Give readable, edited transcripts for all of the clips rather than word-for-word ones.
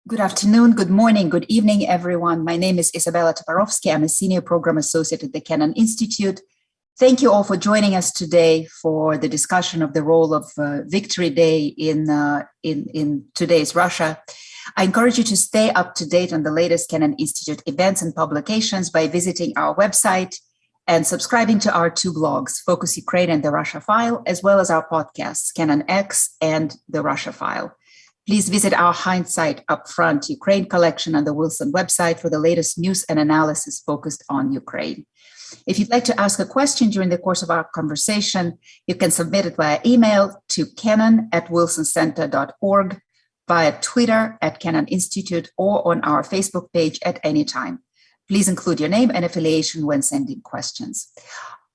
Good afternoon, good morning, good evening, everyone. My name is Isabella Toporowski. I'm a Senior Program Associate at the Kennan Institute. Thank you all for joining us today for the discussion of the role of Victory Day in today's Russia. I encourage you to stay up to date on the latest Kennan Institute events and publications by visiting our website and subscribing to our two blogs, Focus Ukraine and the Russia File, as well as our podcasts, Kennan X and the Russia File. Please visit our Hindsight Upfront Ukraine collection on the Wilson website for the latest news and analysis focused on Ukraine. If you'd like to ask a question during the course of our conversation, you can submit it via email to kennan@wilsoncenter.org, via Twitter @Kennan Institute, or on our Facebook page at any time. Please include your name and affiliation when sending questions.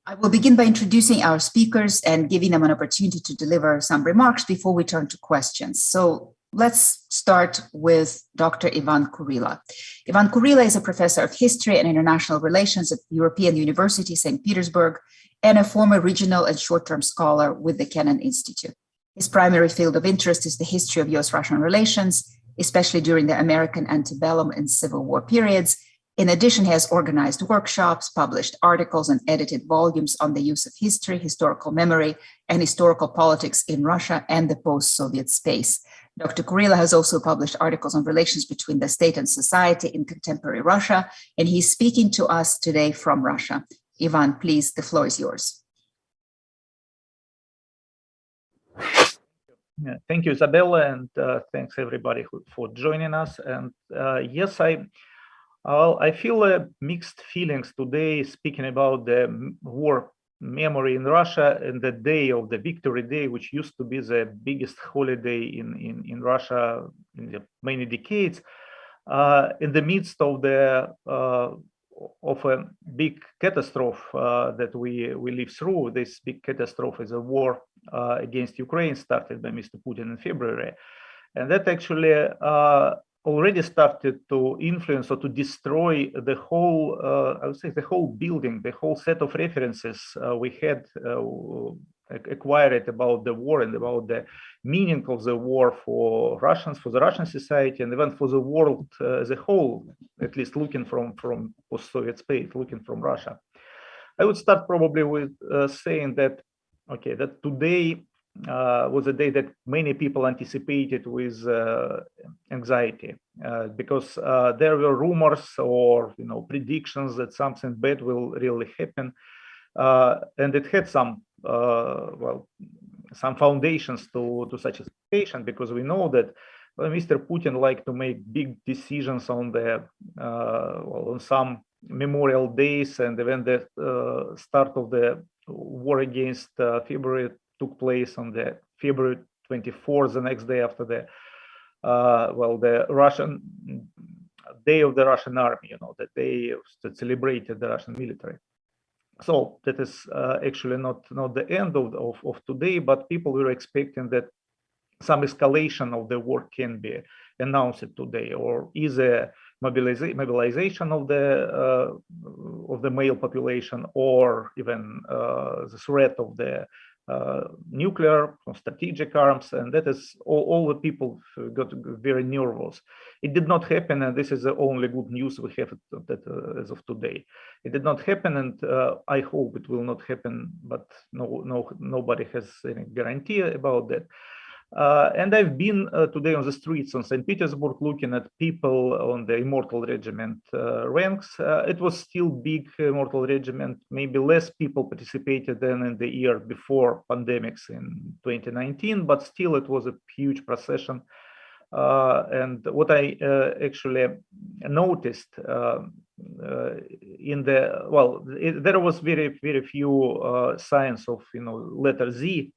I will begin by introducing our speakers and giving them an opportunity to deliver some remarks before we turn to questions. So let's start with Dr. Ivan Kurila. Ivan Kurila is a professor of history and international relations at European University, St. Petersburg, and a former regional and short-term scholar with the Kennan Institute. His primary field of interest is the history of US-Russian relations, especially during the American antebellum and Civil War periods. In addition, he has organized workshops, published articles, and edited volumes on the use of history, historical memory, and historical politics in Russia and the post-Soviet space. Dr. Kurila has also published articles on relations between the state and society in contemporary Russia, and he's speaking to us today from Russia. Ivan, please, the floor is yours. Yeah, thank you, Isabella, and thanks everybody for joining us. And yes, I feel mixed feelings today speaking about the war memory in Russia and the day of the Victory Day, which used to be the biggest holiday in Russia in the many decades, in the midst of a big catastrophe that we live through. This big catastrophe is a war against Ukraine started by Mr. Putin in February, and that actually already started to influence or to destroy the whole, I would say, the whole building, the whole set of references we had acquired about the war and about the meaning of the war for Russians, for the Russian society, and even for the world as a whole, at least looking from post-Soviet space, looking from Russia. I would start probably with saying that, okay, that today was a day that many people anticipated with anxiety, because there were rumors or predictions that something bad will really happen, and it had some some foundations to such a situation, because we know that Mr. Putin liked to make big decisions on the on some memorial days, and when the start of the war against February took place on the February 24th, the next day after the the Russian Day of the Russian Army, the day that celebrated the Russian military. So that is actually not the end of today, but people were expecting that some escalation of the war can be announced today, or either mobilization of the male population, or even the threat of the nuclear or strategic arms, and that is all the people got very nervous. It did not happen, and this is the only good news we have as of today. It did not happen, and I hope it will not happen, but nobody has any guarantee about that. And I've been today on the streets on St. Petersburg looking at people on the Immortal Regiment ranks. It was still big Immortal Regiment, maybe less people participated than in the year before pandemics in 2019, but still it was a huge procession. And what I actually noticed there was very few signs of letter Z,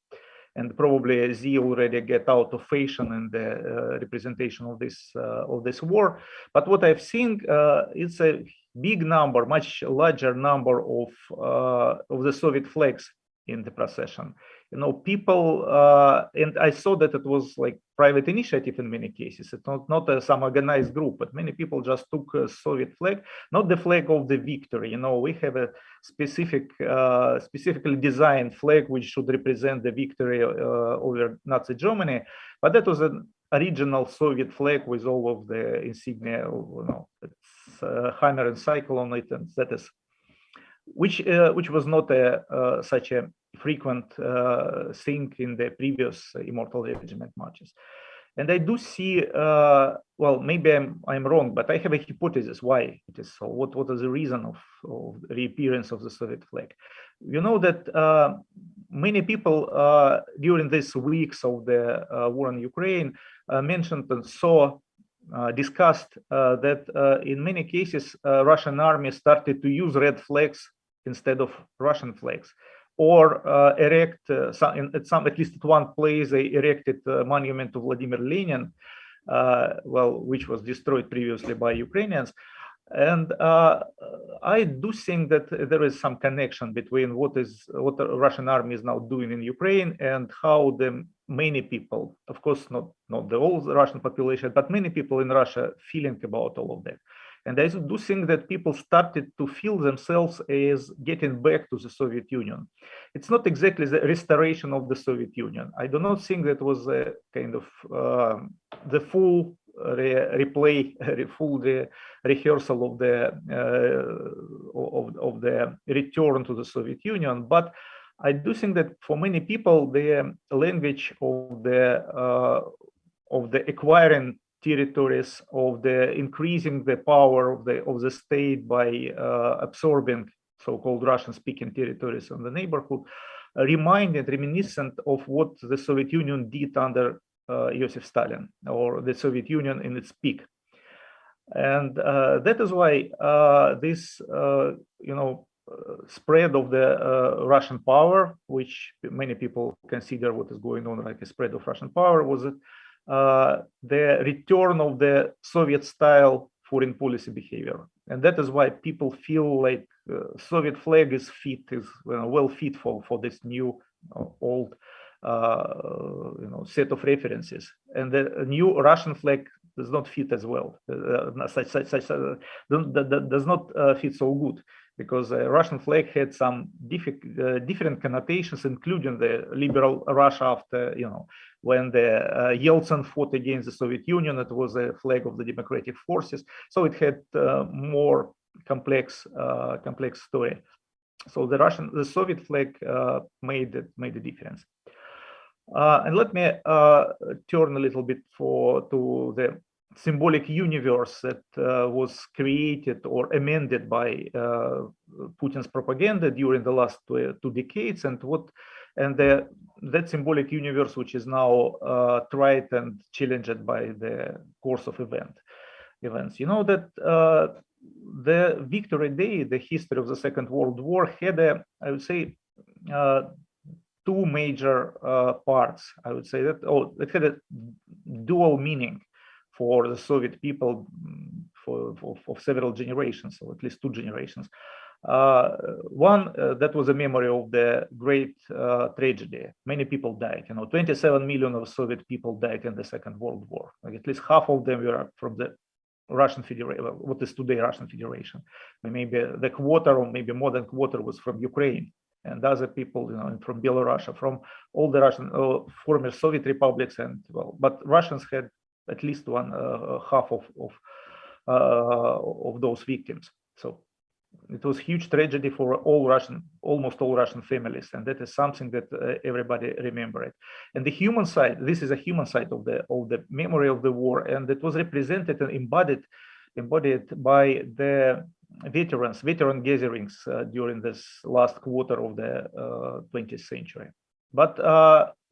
and probably Z already get out of fashion in the representation of this war. But what I've seen is a big number, much larger number of the Soviet flags in the procession. People, and I saw that it was like private initiative in many cases. It's not some organized group, but many people just took a Soviet flag, not the flag of the victory. We have a specifically designed flag which should represent the victory over Nazi Germany, but that was a original Soviet flag with all of the insignia, it's hammer and cycle on it, and that is which was not such a frequent thing in the previous Immortal Regiment marches. And I do see, well, maybe I'm wrong, but I have a hypothesis why it is so. What is the reason of the reappearance of the Soviet flag? You know that many people during these weeks of the war in Ukraine mentioned and discussed that in many cases Russian army started to use red flags instead of Russian flags, or erect at least at one place they erected a monument to Vladimir Lenin, which was destroyed previously by Ukrainians. And I do think that there is some connection between what the Russian army is now doing in Ukraine and how the many people, of course not the whole Russian population, but many people in Russia feeling about all of that. And I do think that people started to feel themselves as getting back to the Soviet Union. It's not exactly the restoration of the Soviet Union. I do not think that was a kind of the full rehearsal of the return to the Soviet Union. But I do think that for many people, the language of the acquiring territories, of the increasing the power of the state by absorbing so-called Russian-speaking territories in the neighborhood, reminiscent of what the Soviet Union did under Joseph Stalin, or the Soviet Union in its peak. And that is why this spread of the Russian power, which many people consider what is going on like a spread of Russian power, was the return of the Soviet-style foreign policy behavior. And that is why people feel like Soviet flag is well fit for this new old set of references. And the new Russian flag does not fit as well. Does not fit so good, because Russian flag had some different connotations, including the liberal Russia after, when the Yeltsin fought against the Soviet Union. It was a flag of the democratic forces, so it had more complex story. So the Soviet flag made a difference. And let me turn a little bit to the symbolic universe that was created or amended by Putin's propaganda during the last 2 decades, and that symbolic universe which is now tried and challenged by the course of events. You know that the Victory Day, the history of the Second World War, had I would say, 2 major parts. I would say that it had a dual meaning for the Soviet people for several generations, or at least 2 generations. One, that was a memory of the great tragedy. Many people died. 27 million of Soviet people died in the Second World War. Like at least half of them were from the Russian Federation, what is today Russian Federation. Maybe the quarter, or maybe more than quarter, was from Ukraine, and other people, from Belarus, from all the Russian former Soviet republics, but Russians had at least half of those victims. So it was huge tragedy for almost all Russian families, and that is something that everybody remembered. And the human side, this is a human side of the memory of the war, and it was represented and embodied by the veteran gatherings during this last quarter of the 20th century. But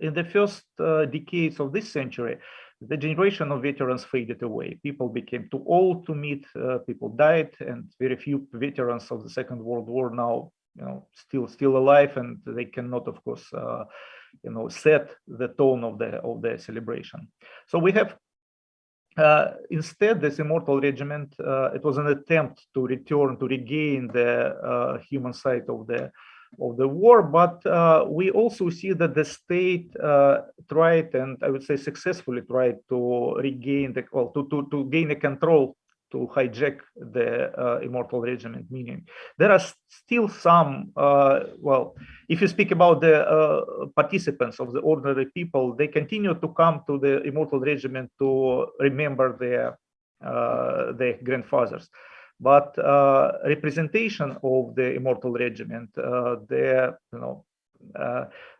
in the first decades of this century, the generation of veterans faded away. People became too old to meet. People died, and very few veterans of the Second World War now, still alive, and they cannot, of course, set the tone of the celebration. So we have instead this Immortal Regiment. It was an attempt to regain the human side of the war, but we also see that the state tried, and I would say successfully tried, to regain to gain a control hijack the immortal regiment meaning. There are still some, if you speak about the participants of the ordinary people, they continue to come to the immortal regiment to remember their grandfathers. But representation of the immortal regiment,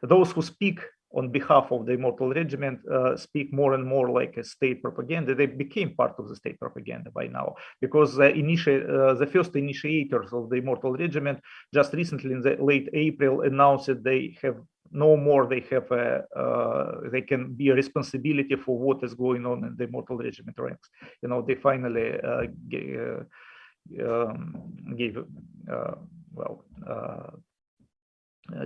those who speak on behalf of the immortal regiment speak more and more like a state propaganda. They became part of the state propaganda by now, because the first initiators of the immortal regiment just recently in the late April announced that they have no more, they can be a responsibility for what is going on in the immortal regiment ranks. They finally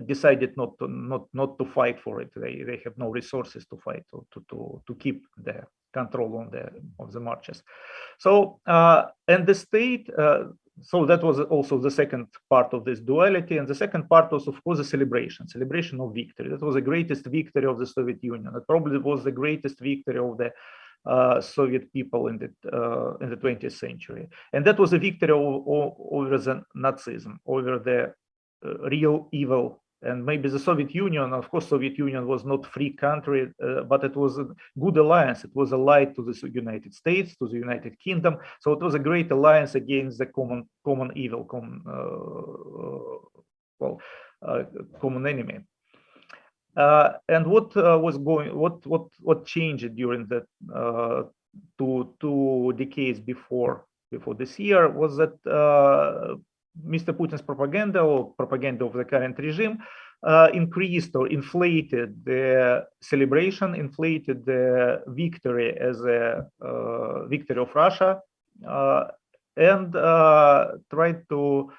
decided not to fight for it. They have no resources to fight to keep the control on the marches. So and the state. So that was also the second part of this duality, and the second part was, of course, the celebration of victory. That was the greatest victory of the Soviet Union. It probably was the greatest victory of the Soviet people in the 20th century, and that was a victory over the Nazism, over the real evil. And maybe the Soviet Union, of course, Soviet Union was not free country, but it was a good alliance. It was allied to the United States, to the United Kingdom. So it was a great alliance against the common evil, common enemy. And what changed during the two decades before this year was that Mr. Putin's propaganda, or propaganda of the current regime, increased or inflated the celebration, inflated the victory as a victory of Russia, and tried to,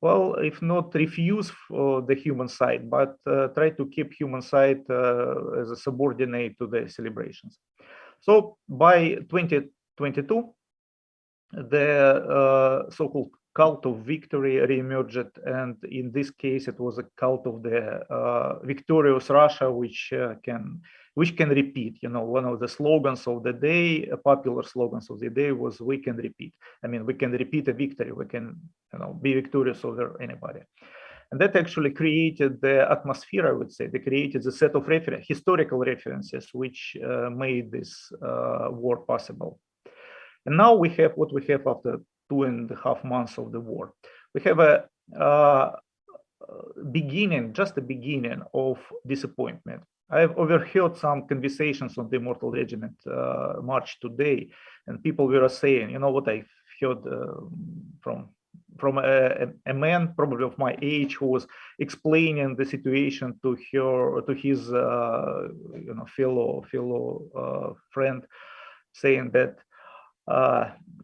well, if not refuse the human side, but try to keep human side as a subordinate to the celebrations. So by 2022, the so-called cult of victory reemerged, and in this case, it was a cult of the victorious Russia, which can repeat. One of the slogans of the day, popular slogans of the day, was "We can repeat." I mean, we can repeat a victory. We can, be victorious over anybody. And that actually created the atmosphere, I would say. They created a set of historical references which made this war possible. And now we have what we have after 2.5 months of the war. We have a beginning of disappointment. I've overheard some conversations on the immortal regiment march today, and people were saying, what I heard from a man probably of my age who was explaining the situation to his fellow friend, saying that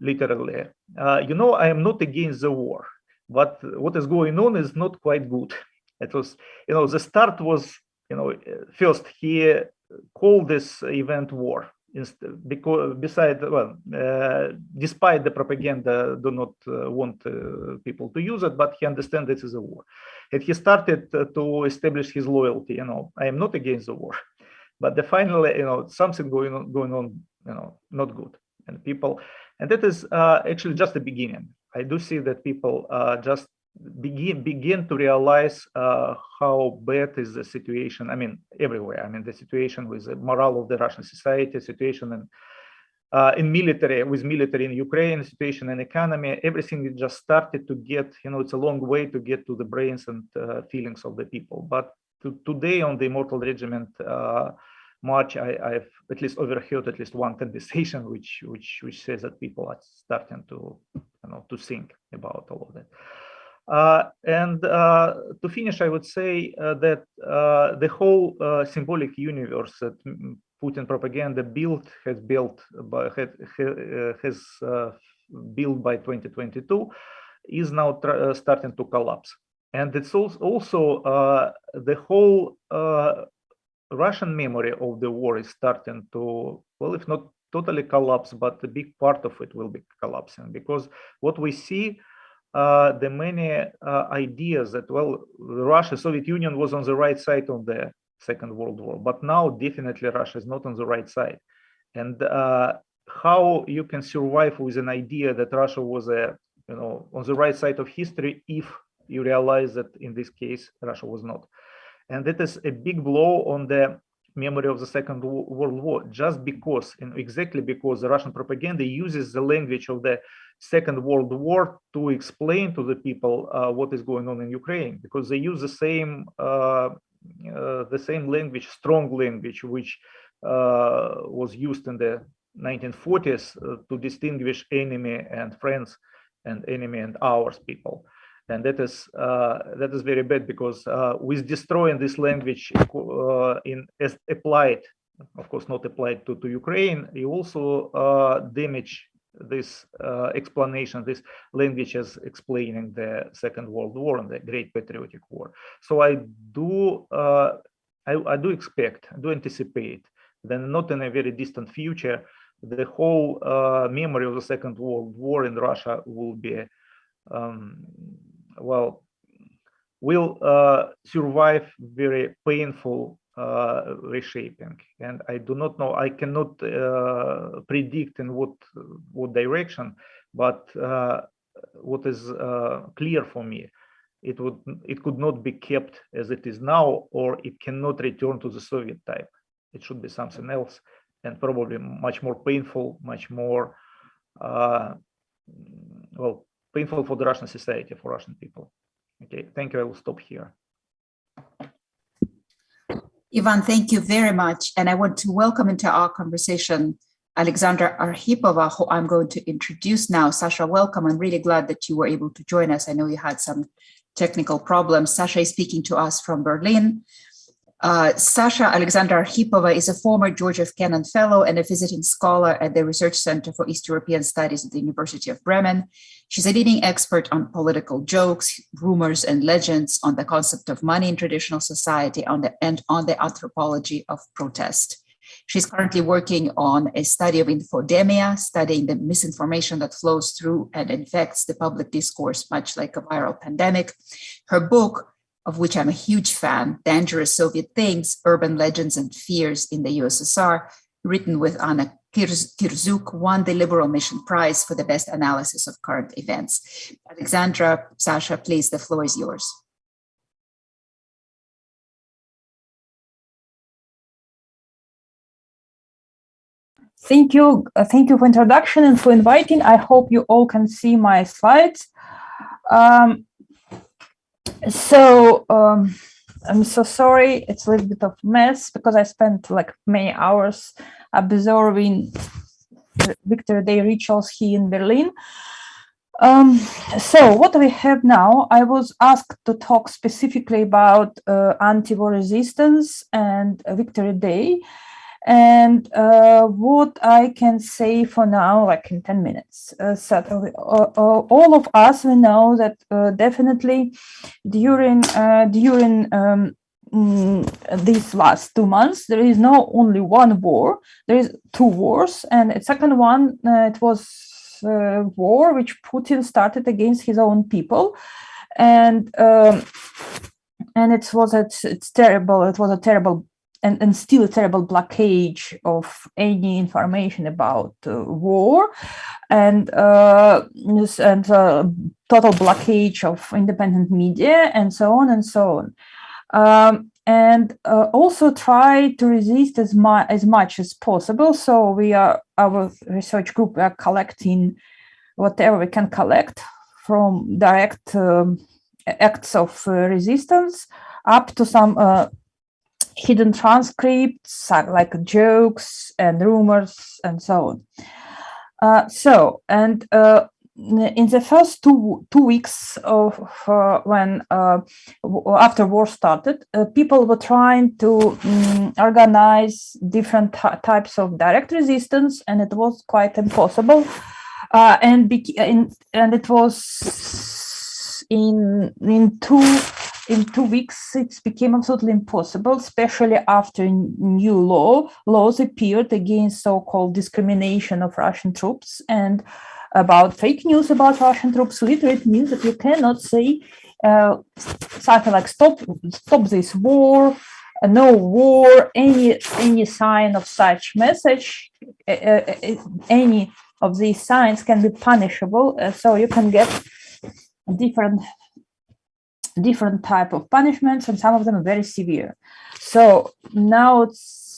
literally, I am not against the war, but what is going on is not quite good. It was, the start was, first he called this event war, because despite the propaganda do not want people to use it, but he understands this is a war. And he started to establish his loyalty, I am not against the war, but finally, something going on, not good. And that is actually just the beginning. I do see that people just begin to realize how bad is the situation. I mean, everywhere. I mean, the situation with the morale of the Russian society, situation in military, with military in Ukraine, situation in economy, everything just started to get, it's a long way to get to the brains and feelings of the people. But today on the immortal regiment march, I've at least overheard at least one conversation which says that people are starting to think about all of that. And to finish, I would say that the whole symbolic universe that Putin propaganda has built by 2022 is now starting to collapse, and it's also the whole Russian memory of the war is starting to, well, if not totally collapse, but a big part of it will be collapsing, because what we see, the many ideas that, well, Russia, Soviet Union was on the right side of the Second World War, but now definitely Russia is not on the right side. And how you can survive with an idea that Russia was on the right side of history if you realize that in this case Russia was not. And that is a big blow on the memory of the Second World War, just because, and exactly because the Russian propaganda uses the language of the Second World War to explain to the people what is going on in Ukraine, because they use the same language, strong language, which was used in the 1940s to distinguish enemy and friends, and enemy and ours people. And that is very bad, because with destroying this language as applied, of course not applied to Ukraine, you also damage this explanation, this language as explaining the Second World War and the Great Patriotic War. So I do anticipate that not in a very distant future, the whole memory of the Second World War in Russia will be will survive very painful reshaping. And I do not know, I cannot predict in what direction, but what is clear for me, it could not be kept as it is now, or it cannot return to the Soviet type. It should be something else, and probably much more painful, much more painful for the Russian society, for Russian people. Okay, thank you. I will stop here. Ivan, thank you very much. And I want to welcome into our conversation Alexandra Arhipova, who I'm going to introduce now. Sasha, welcome. I'm really glad that you were able to join us. I know you had some technical problems. Sasha is speaking to us from Berlin. Sasha Alexandra Arhipova is a former George F. Kennan Fellow and a visiting scholar at the Research Center for East European Studies at the University of Bremen. She's a leading expert on political jokes, rumors, and legends, on the concept of money in traditional society, and on the anthropology of protest. She's currently working on a study of infodemia, studying the misinformation that flows through and infects the public discourse, much like a viral pandemic. Her book, of which I'm a huge fan, Dangerous Soviet Things, Urban Legends and Fears in the USSR, written with Anna Kirzuk, won the Liberal Mission Prize for the best analysis of current events. Alexandra, Sasha, please, the floor is yours. Thank you for introduction and for inviting. I hope you all can see my slides. I'm so sorry, it's a little bit of mess because I spent like many hours observing Victory Day rituals here in Berlin. So what we have now, I was asked to talk specifically about anti-war resistance and Victory Day. And what I can say for now, like in 10 minutes, all of us, we know that definitely during these last 2 months, there is not only one war, there is two wars. And the second one, it was a war which Putin started against his own people. And it's terrible. It was a terrible and still a terrible blockade of any information about war, and total blockade of independent media, and so on and so on. And also try to resist as much as possible. So our research group, we are collecting whatever we can collect, from direct acts of resistance up to some hidden transcripts, like jokes and rumors and so on. In the first two weeks of when after war started, people were trying to organize different types of direct resistance, and it was quite impossible. And it was in 2 weeks, it became absolutely impossible, especially after new laws appeared against so-called discrimination of Russian troops and about fake news about Russian troops. Literally, it means that you cannot say something like stop this war, no war, any sign of such message, any of these signs can be punishable. So you can get different type of punishments, and some of them are very severe. So now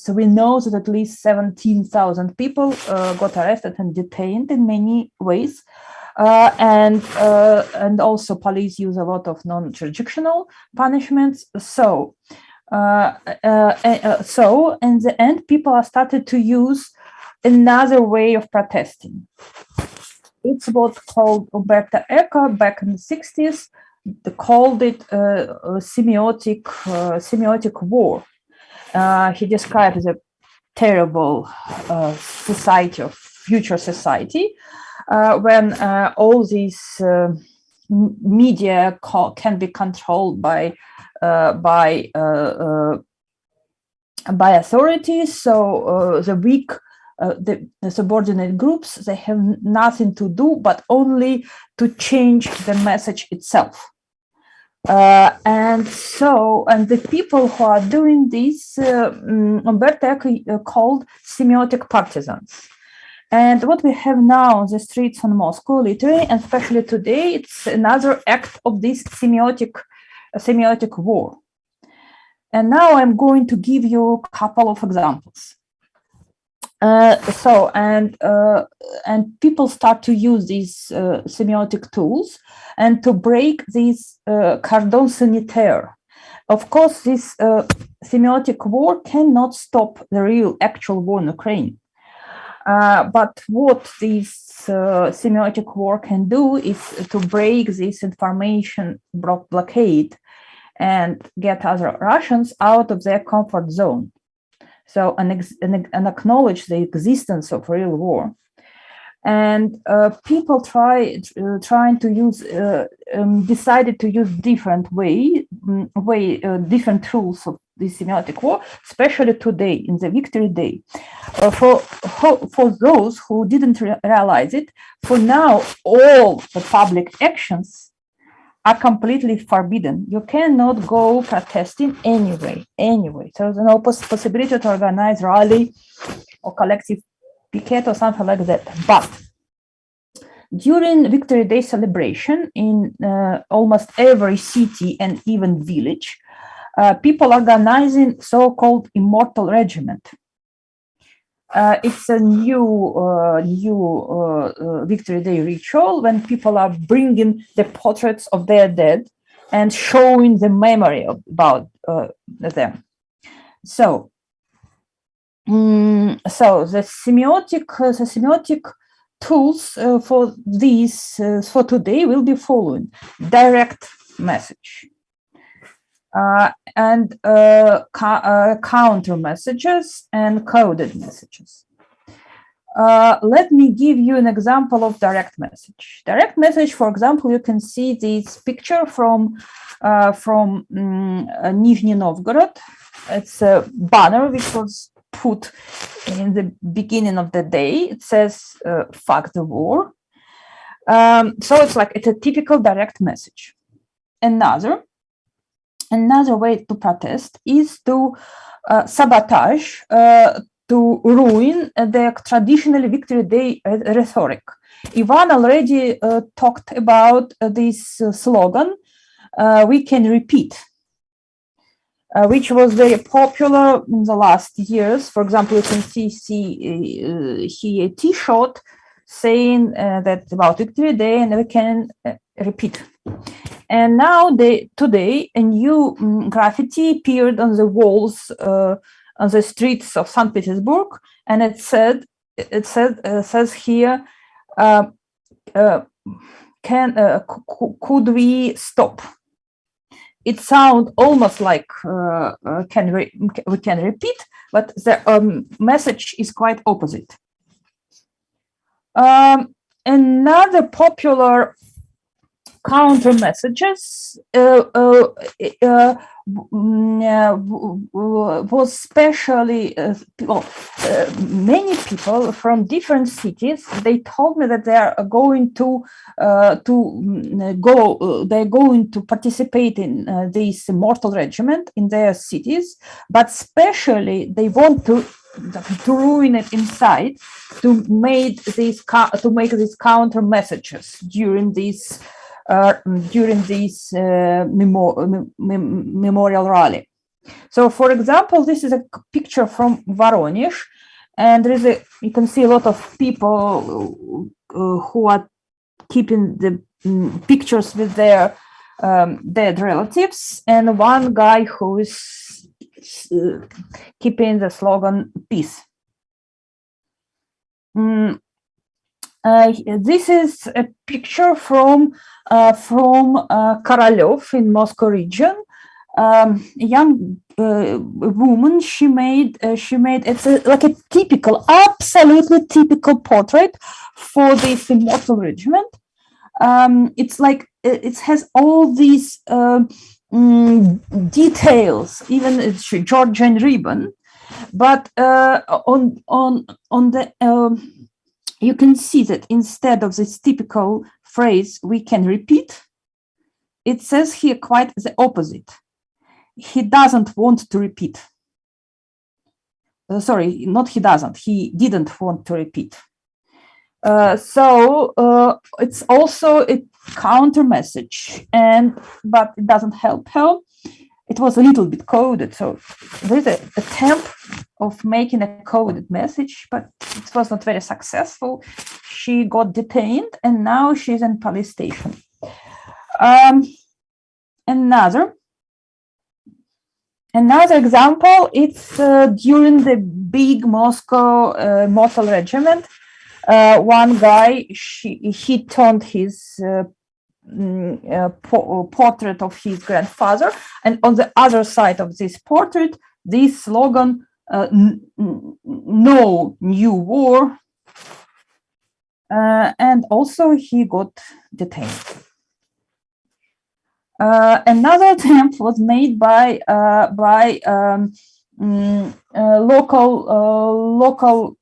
we know that at least 17,000 people got arrested and detained in many ways. And also police use a lot of non-jurisdictional punishments. So in the end, people are started to use another way of protesting. It's what's called Umberto Eco back in the 60s. They called it semiotic war. He described as a terrible society, of future society, when all these media can be controlled by authorities. So the weak, the subordinate groups, they have nothing to do but only to change the message itself. And the people who are doing this, Umberto Eco called semiotic partisans. And what we have now on the streets in Moscow, literally, and especially today, it's another act of this semiotic war. And now I'm going to give you a couple of examples. And people start to use these semiotic tools and to break this cordon sanitaire. Of course, this semiotic war cannot stop the real actual war in Ukraine. But what this semiotic war can do is to break this information blockade and get other Russians out of their comfort zone. So, and acknowledge the existence of real war. And people decided to use different different tools of the semiotic war, especially today in the Victory Day. For those who didn't realize it, for now all the public actions are completely forbidden. You cannot go protesting anyway. So there's no possibility to organize rally or collective picket or something like that. But during Victory Day celebration in almost every city and even village, people organizing so-called Immortal Regiment. It's a new Victory Day ritual when people are bringing the portraits of their dead and showing the memory about them. So the semiotic tools for these for today will be following: direct message, and counter messages and coded messages. Let me give you an example of direct message. Direct message, for example, you can see this picture from Nizhny Novgorod. It's a banner which was put in the beginning of the day. It says "fuck the war." So it's a typical direct message. Another way to protest is to sabotage, to ruin the traditional Victory Day rhetoric. Ivan already talked about this slogan, "We can repeat," which was very popular in the last years. For example, you can see here a T-shirt saying that about Victory Day, and we can repeat. And now today a new graffiti appeared on the walls on the streets of St. Petersburg, and it says here, could we stop? It sounds almost like we can repeat, but the message is quite opposite. Another popular counter messages was especially many people from different cities. They told me that they are going to they're going to participate in this immortal regiment in their cities, but especially they want to ruin it inside, to make these counter messages during this memorial rally. So, for example, this is a picture from Voronezh, and there is you can see a lot of people who are keeping the pictures with their dead relatives, and one guy who is keeping the slogan "Peace." This is a picture from Korolev in Moscow region. A young woman. She made it's like a typical, absolutely typical portrait for this immortal regiment. It's like it has all these details, even it's Georgian ribbon, but on the you can see that instead of this typical phrase "we can repeat," it says here quite the opposite. He doesn't want to repeat. Sorry, not he doesn't. He didn't want to repeat. So it's also a counter message, but it doesn't help her. It was a little bit coded, so there's an attempt of making a coded message, but it was not very successful. She got detained, and now she's in police station. Another example, it's during the big Moscow Immortal Regiment. One guy, he turned his portrait of his grandfather, and on the other side of this portrait, this slogan, "No new war," and also he got detained. Another attempt was made by local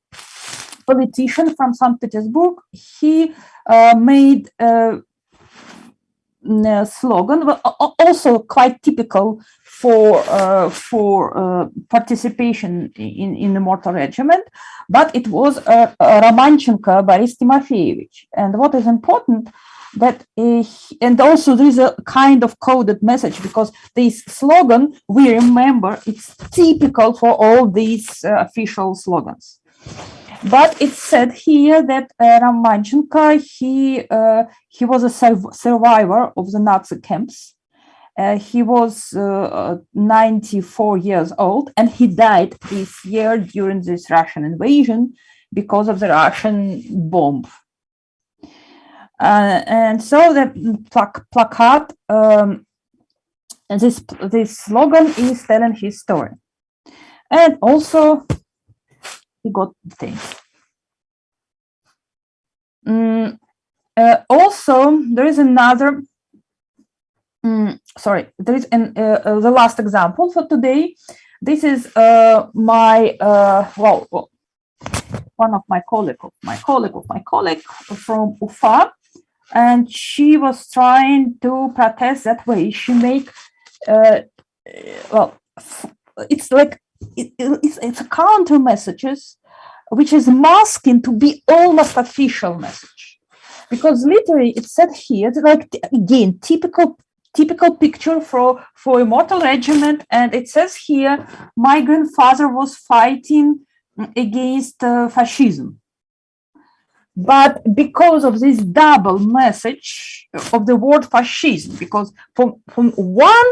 politician from St. Petersburg. He made a slogan, but also quite typical for participation in the Immortal Regiment, but it was Romanchenko Boris Timofeyevich. And what is important, that and also there is a kind of coded message, because this slogan, we remember, it's typical for all these official slogans. But it's said here that Romanchenko, he was a survivor of the Nazi camps. He was 94 years old, and he died this year during this Russian invasion because of the Russian bomb. And so the placard, this slogan is telling his story. And also, he got detained. Also, there is another. Sorry, there is the last example for today. This is one of my colleague from Ufa, and she was trying to protest that way. She make it's like it's a counter messages, which is masking to be almost official message, because literally it said here, like, again, typical picture for Immortal Regiment, and it says here, my grandfather was fighting against fascism. But because of this double message of the word fascism, because from one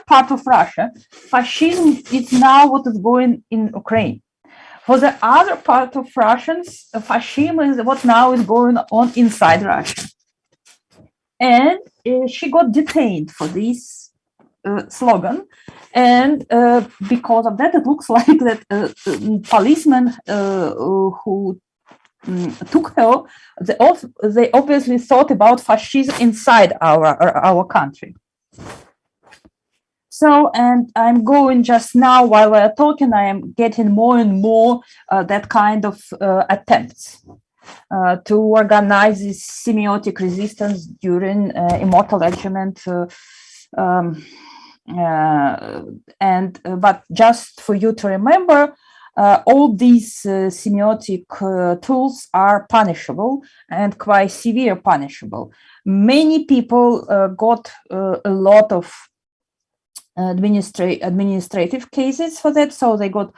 part of Russia, fascism is now what is going in Ukraine. For the other part of Russians, fascism is what now is going on inside Russia. And she got detained for this slogan, and because of that, it looks like that policemen who Tuchel, they obviously thought about fascism inside our country. So, and I'm going just now while we're talking, I am getting more and more that kind of attempts to organize this semiotic resistance during immortal regiment. But just for you to remember, all these semiotic tools are punishable and quite severe punishable. Many people got a lot of administrative cases for that, so they got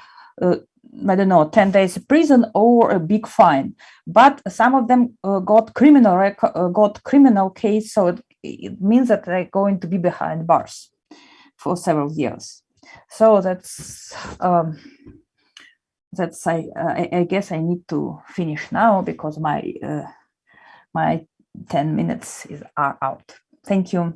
I don't know, 10 days in prison or a big fine. But some of them got criminal case, so it means that they're going to be behind bars for several years. So that's I guess I need to finish now because my 10 minutes are out. Thank you.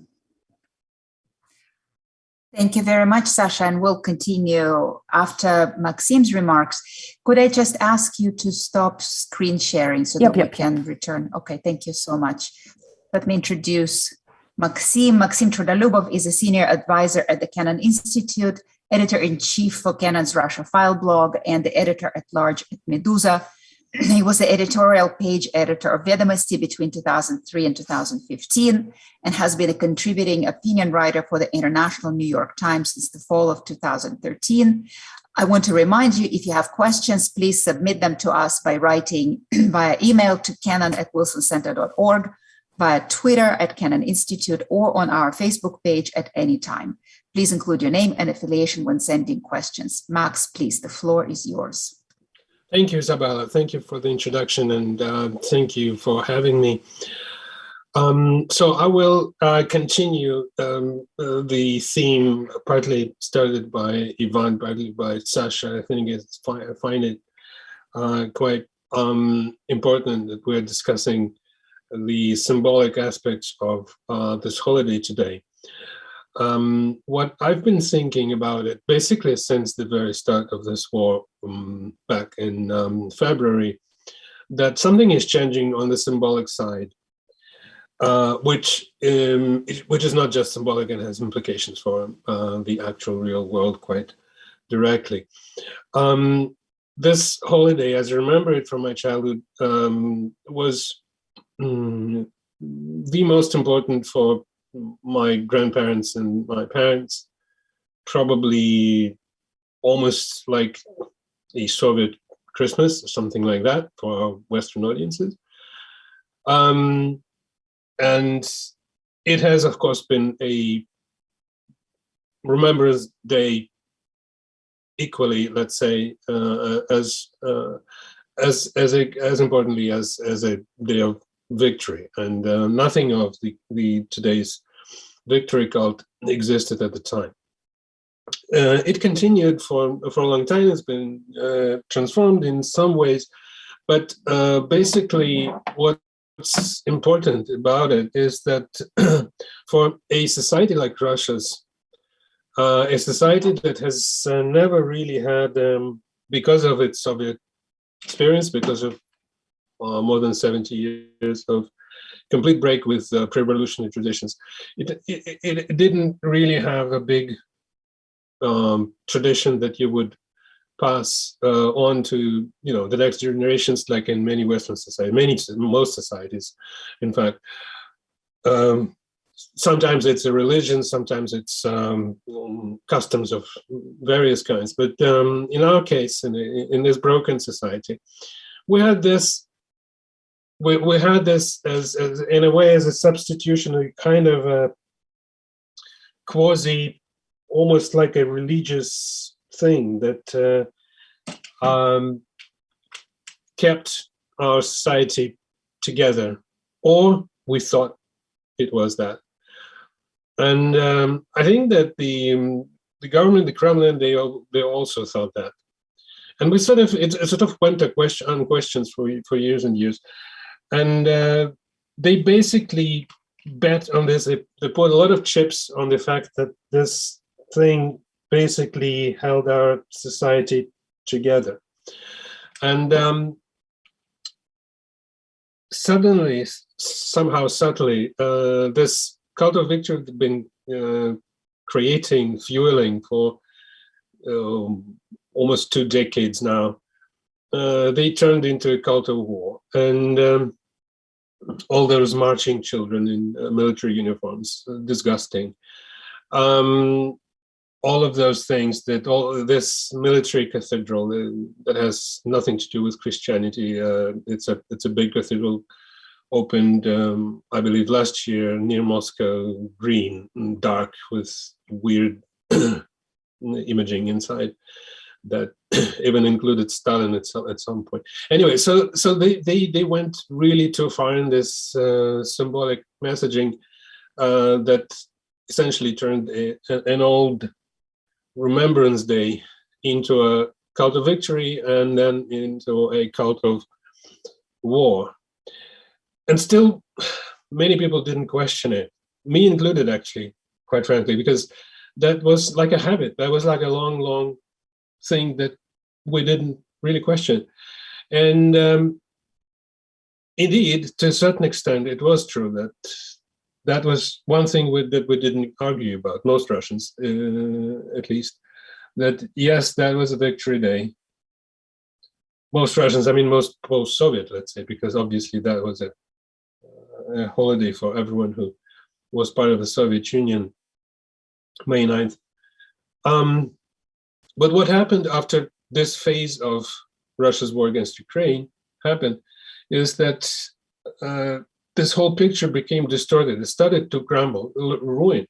Thank you very much, Sasha, and we'll continue after Maxim's remarks. Could I just ask you to stop screen sharing so that we can return? Okay, thank you so much. Let me introduce Maxim. Maxim Trudolubov is a senior advisor at the Canon Institute, editor-in-chief for Canon's Russia File blog, and the editor-at-large at Meduza. He was the editorial page editor of Vedomosti between 2003 and 2015 and has been a contributing opinion writer for the International New York Times since the fall of 2013. I want to remind you, if you have questions, please submit them to us by writing via email to canon@wilsoncenter.org, via Twitter @Canon Institute, or on our Facebook page at any time. Please include your name and affiliation when sending questions. Max, please, the floor is yours. Thank you, Isabella. Thank you for the introduction, and thank you for having me. So I will continue the theme partly started by Ivan, partly by Sasha. I think I find it quite important that we're discussing the symbolic aspects of this holiday today. What I've been thinking about it basically since the very start of this war back in February, that something is changing on the symbolic side, which is not just symbolic and has implications for the actual real world quite directly. This holiday, as I remember it from my childhood, was the most important for my grandparents and my parents, probably almost like a Soviet Christmas or something like that for our Western audiences. And it has, of course, been a Remembrance Day equally, let's say, as importantly as a day of victory, and nothing of the today's victory cult existed at the time. It continued for a long time. It's been transformed in some ways, but basically what's important about it is that for a society like Russia's, a society that has never really had, because of its Soviet experience, because of more than 70 years of complete break with pre-revolutionary traditions, it didn't really have a big tradition that you would pass on to the next generations, like in many Western societies, most societies, in fact. Sometimes it's a religion, sometimes it's customs of various kinds. But in our case, in this broken society, we had this. We had this as in a way as a substitutionary kind of a quasi, almost like a religious thing that kept our society together, or we thought it was that. And I think that the government, the Kremlin, they also thought that. And we sort of it sort of went on questions for years and years. And they basically bet on this. They put a lot of chips on the fact that this thing basically held our society together. And suddenly, somehow subtly, this cult of victory had been creating, fueling for almost 2 decades now. They turned into a cult of war, and all those marching children in military uniforms, disgusting. All of those things, that all this military cathedral that has nothing to do with Christianity. It's a big cathedral, opened I believe last year near Moscow, green and dark with weird imaging inside that even included Stalin at some point. Anyway, so they went really too far in this symbolic messaging that essentially turned an old Remembrance Day into a cult of victory, and then into a cult of war. And still, many people didn't question it, me included, actually, quite frankly, because that was like a habit. That was like a long thing that we didn't really question. And indeed, to a certain extent, it was true that was one thing that we didn't argue about, most Russians, at least, that yes, that was a victory day. Most Russians, I mean, most post-Soviet, let's say, because obviously that was a holiday for everyone who was part of the Soviet Union, May 9th. But what happened after this phase of Russia's war against Ukraine happened is that this whole picture became distorted. It started to crumble, ruin,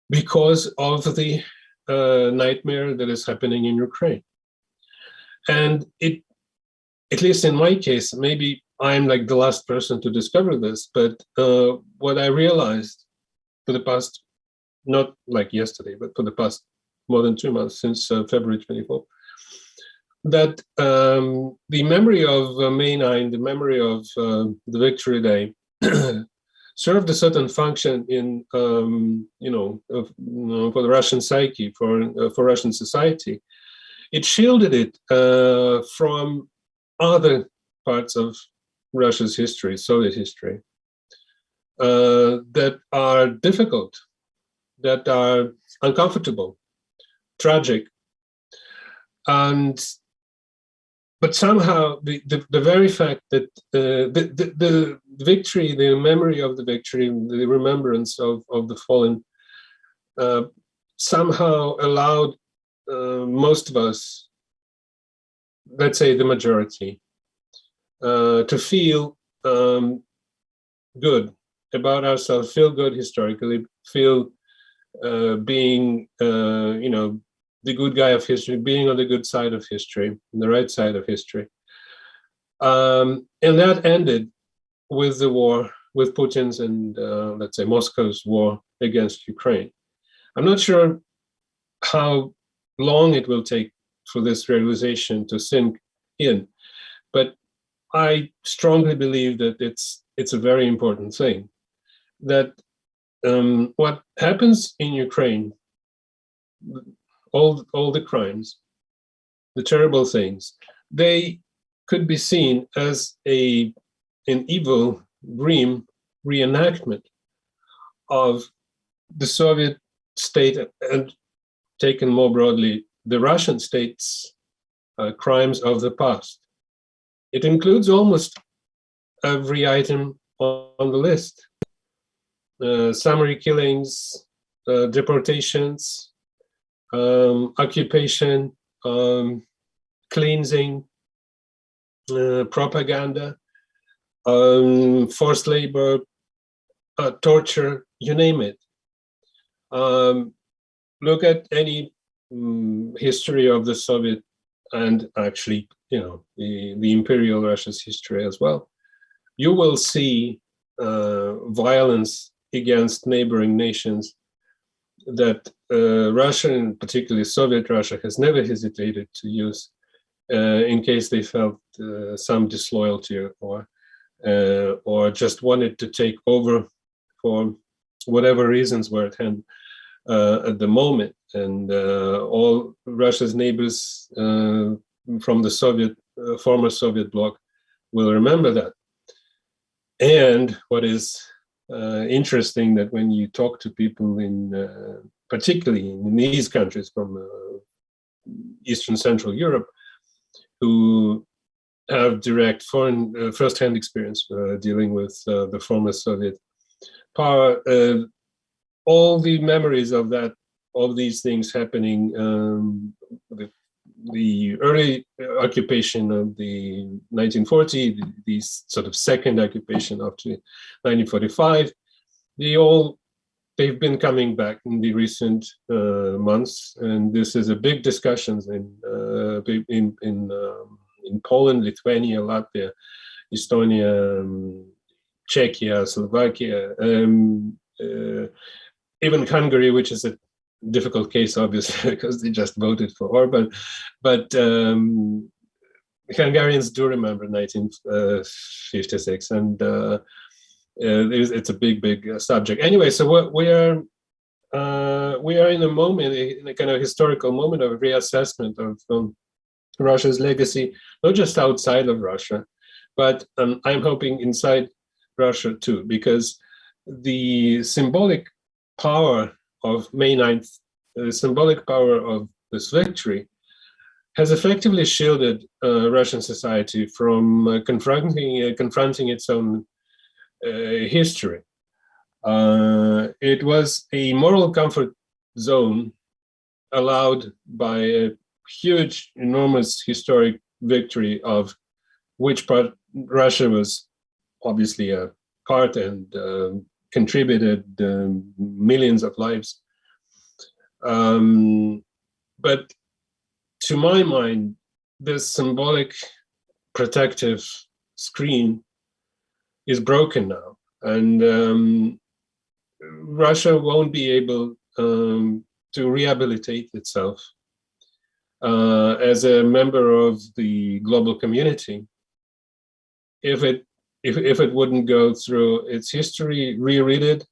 because of the nightmare that is happening in Ukraine. And it, at least in my case, maybe I'm like the last person to discover this, but what I realized for the past, not like yesterday, but for the past more than 2 months, since February 24th, that the memory of May 9, the memory of the Victory Day, served a certain function in, for the Russian psyche, for Russian society. It shielded it from other parts of Russia's history, Soviet history, that are difficult, that are uncomfortable, tragic, but somehow the very fact that the victory, the memory of the victory, the remembrance of the fallen, somehow allowed most of us, let's say the majority, to feel good about ourselves, feel good historically, feel being, the good guy of history, being on the good side of history, the right side of history. And that ended with the war, with Putin's and, let's say, Moscow's war against Ukraine. I'm not sure how long it will take for this realization to sink in, but I strongly believe that it's a very important thing, that what happens in Ukraine, all the crimes, the terrible things, they could be seen as an evil dream reenactment of the Soviet state, and taken more broadly, the Russian state's crimes of the past. It includes almost every item on the list. Summary killings, deportations, occupation, cleansing, propaganda, forced labor, torture, you name it. Look at any history of the Soviet, and actually, the Imperial Russia's history as well. You will see violence against neighboring nations that Russia, and particularly Soviet Russia, has never hesitated to use in case they felt some disloyalty or just wanted to take over for whatever reasons were at hand at the moment. And all Russia's neighbors from the former Soviet bloc will remember that. And what is interesting that when you talk to people particularly in these countries from Eastern Central Europe, who have direct foreign first-hand experience dealing with the former Soviet power, all the memories of these things happening, the early occupation of the 1940, the sort of second occupation after 1945, they've been coming back in the recent months, and this is a big discussions in Poland, Lithuania, Latvia, Estonia, Czechia, Slovakia, even Hungary, which is a difficult case, obviously, because they just voted for Orban. But Hungarians do remember 1956, and it's a big subject. Anyway, so what we are in a moment, in a kind of historical moment of reassessment of Russia's legacy, not just outside of Russia, but I'm hoping inside Russia too, because the symbolic power of May 9th, the symbolic power of this victory has effectively shielded Russian society from confronting its own history. It was a moral comfort zone allowed by a huge, enormous historic victory of which part Russia was obviously a part and contributed millions of lives. But to my mind, this symbolic protective screen is broken now, and Russia won't be able to rehabilitate itself as a member of the global community if it wouldn't go through its history, reread it,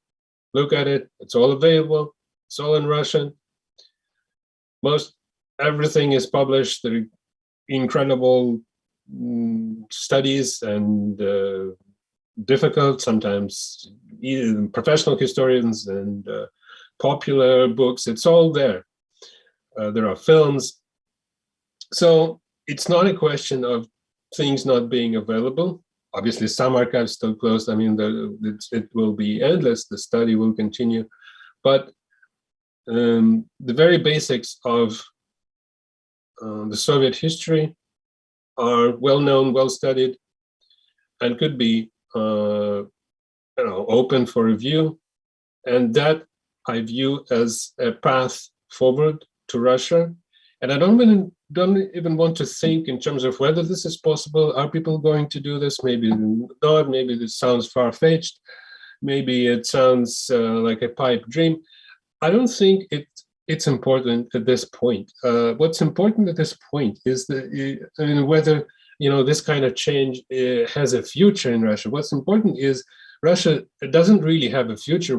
look at it. It's all available. It's all in Russian. Everything is published. There are incredible studies and difficult, sometimes even professional historians and popular books. It's all there. There are films. So it's not a question of things not being available. Obviously, some archives still closed. I mean, it will be endless. The study will continue. But the very basics of the Soviet history are well known, well studied, and could be open for review. And that I view as a path forward to Russia. And I don't even want to think in terms of whether this is possible. Are people going to do this? Maybe not. Maybe this sounds far-fetched. Maybe it sounds like a pipe dream. I don't think it's important at this point. What's important at this point is whether this kind of change has a future in Russia. What's important is Russia doesn't really have a future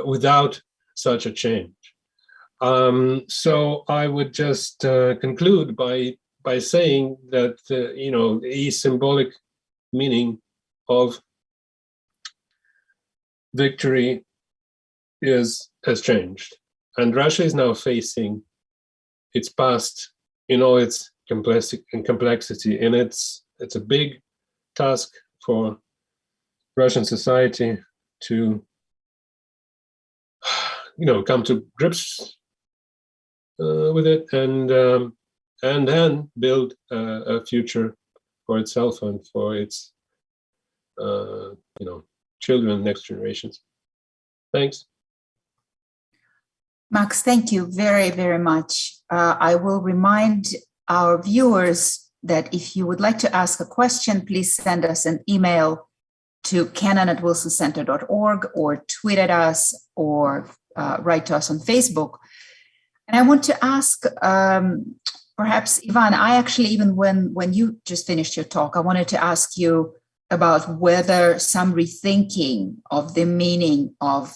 without such a change. So I would just conclude by saying that a symbolic meaning of victory has changed, and Russia is now facing its past in all its complexity, and it's a big task for Russian society to come to grips with it, and then build a future for itself and for its children, next generations. Thanks. Max, thank you very, very much. I will remind our viewers that if you would like to ask a question, please send us an email to cannon@wilsoncenter.org or tweet at us or write to us on Facebook. And I want to ask, perhaps, Ivan, I actually, even when you just finished your talk, I wanted to ask you about whether some rethinking of the meaning of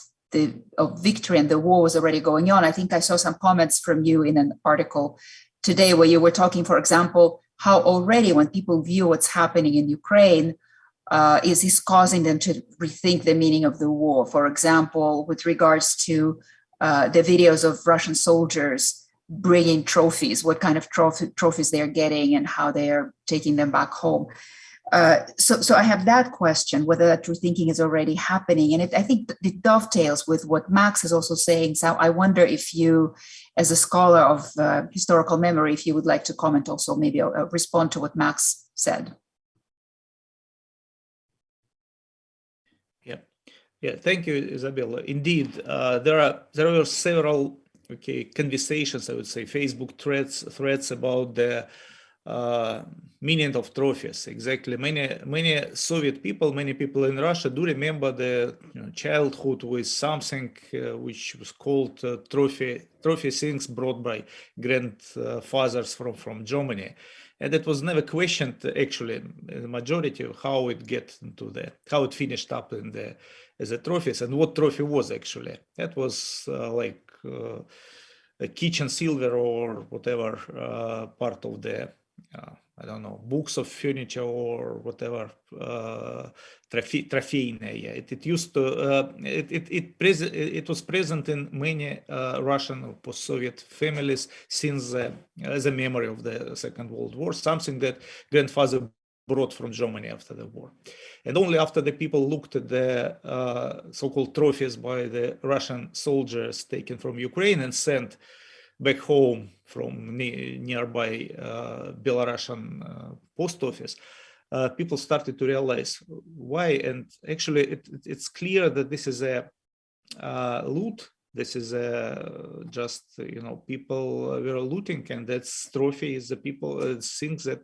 victory and the war was already going on. I think I saw some comments from you in an article today where you were talking, for example, how already when people view what's happening in Ukraine, is causing them to rethink the meaning of the war. For example, with regards to the videos of Russian soldiers bringing trophies, what kind of trophies they're getting and how they are taking them back home. So I have that question, whether that rethinking is already happening. And I think it dovetails with what Max is also saying. So I wonder if you, as a scholar of historical memory, if you would like to comment also, maybe respond to what Max said. Yeah, thank you, Isabella. Indeed, there were several conversations, I would say, Facebook threads about the meaning of trophies. Exactly, many Soviet people, many people in Russia do remember the childhood with something which was called trophy things brought by grandfathers from Germany. And it was never questioned, actually, in the majority of how it how it finished up as a trophies, and what trophy was actually. That was like a kitchen silver or whatever part of the I don't know, books of furniture or whatever trophy. Yeah, it used to it was present in many Russian or post-Soviet families since the memory of the Second World War, something that grandfather brought from Germany after the war. And only after the people looked at the so-called trophies by the Russian soldiers taken from Ukraine and sent back home from nearby Belarusian post office, people started to realize why. And actually, it's clear that this is a loot. This is just, people were looting, and that's trophy is the people things that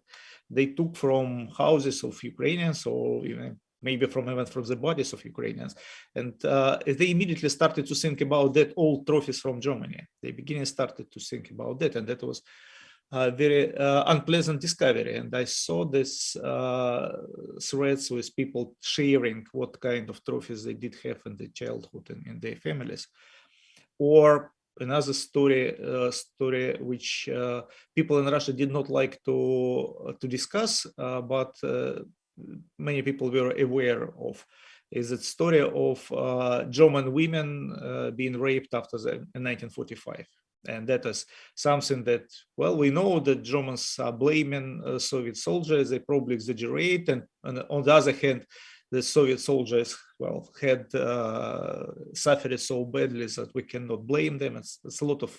they took from houses of Ukrainians, or even maybe from the bodies of Ukrainians. And they immediately started to think about that old trophies from Germany. They started to think about that, and that was a very unpleasant discovery. And I saw this threads with people sharing what kind of trophies they did have in their childhood and in their families. Or another story which people in Russia did not like to discuss, but many people were aware of, is the story of German women being raped after in 1945. And that is something that, well, we know that Germans are blaming Soviet soldiers, they probably exaggerate. And on the other hand, the Soviet soldiers, well, had suffered so badly that we cannot blame them. It's a lot of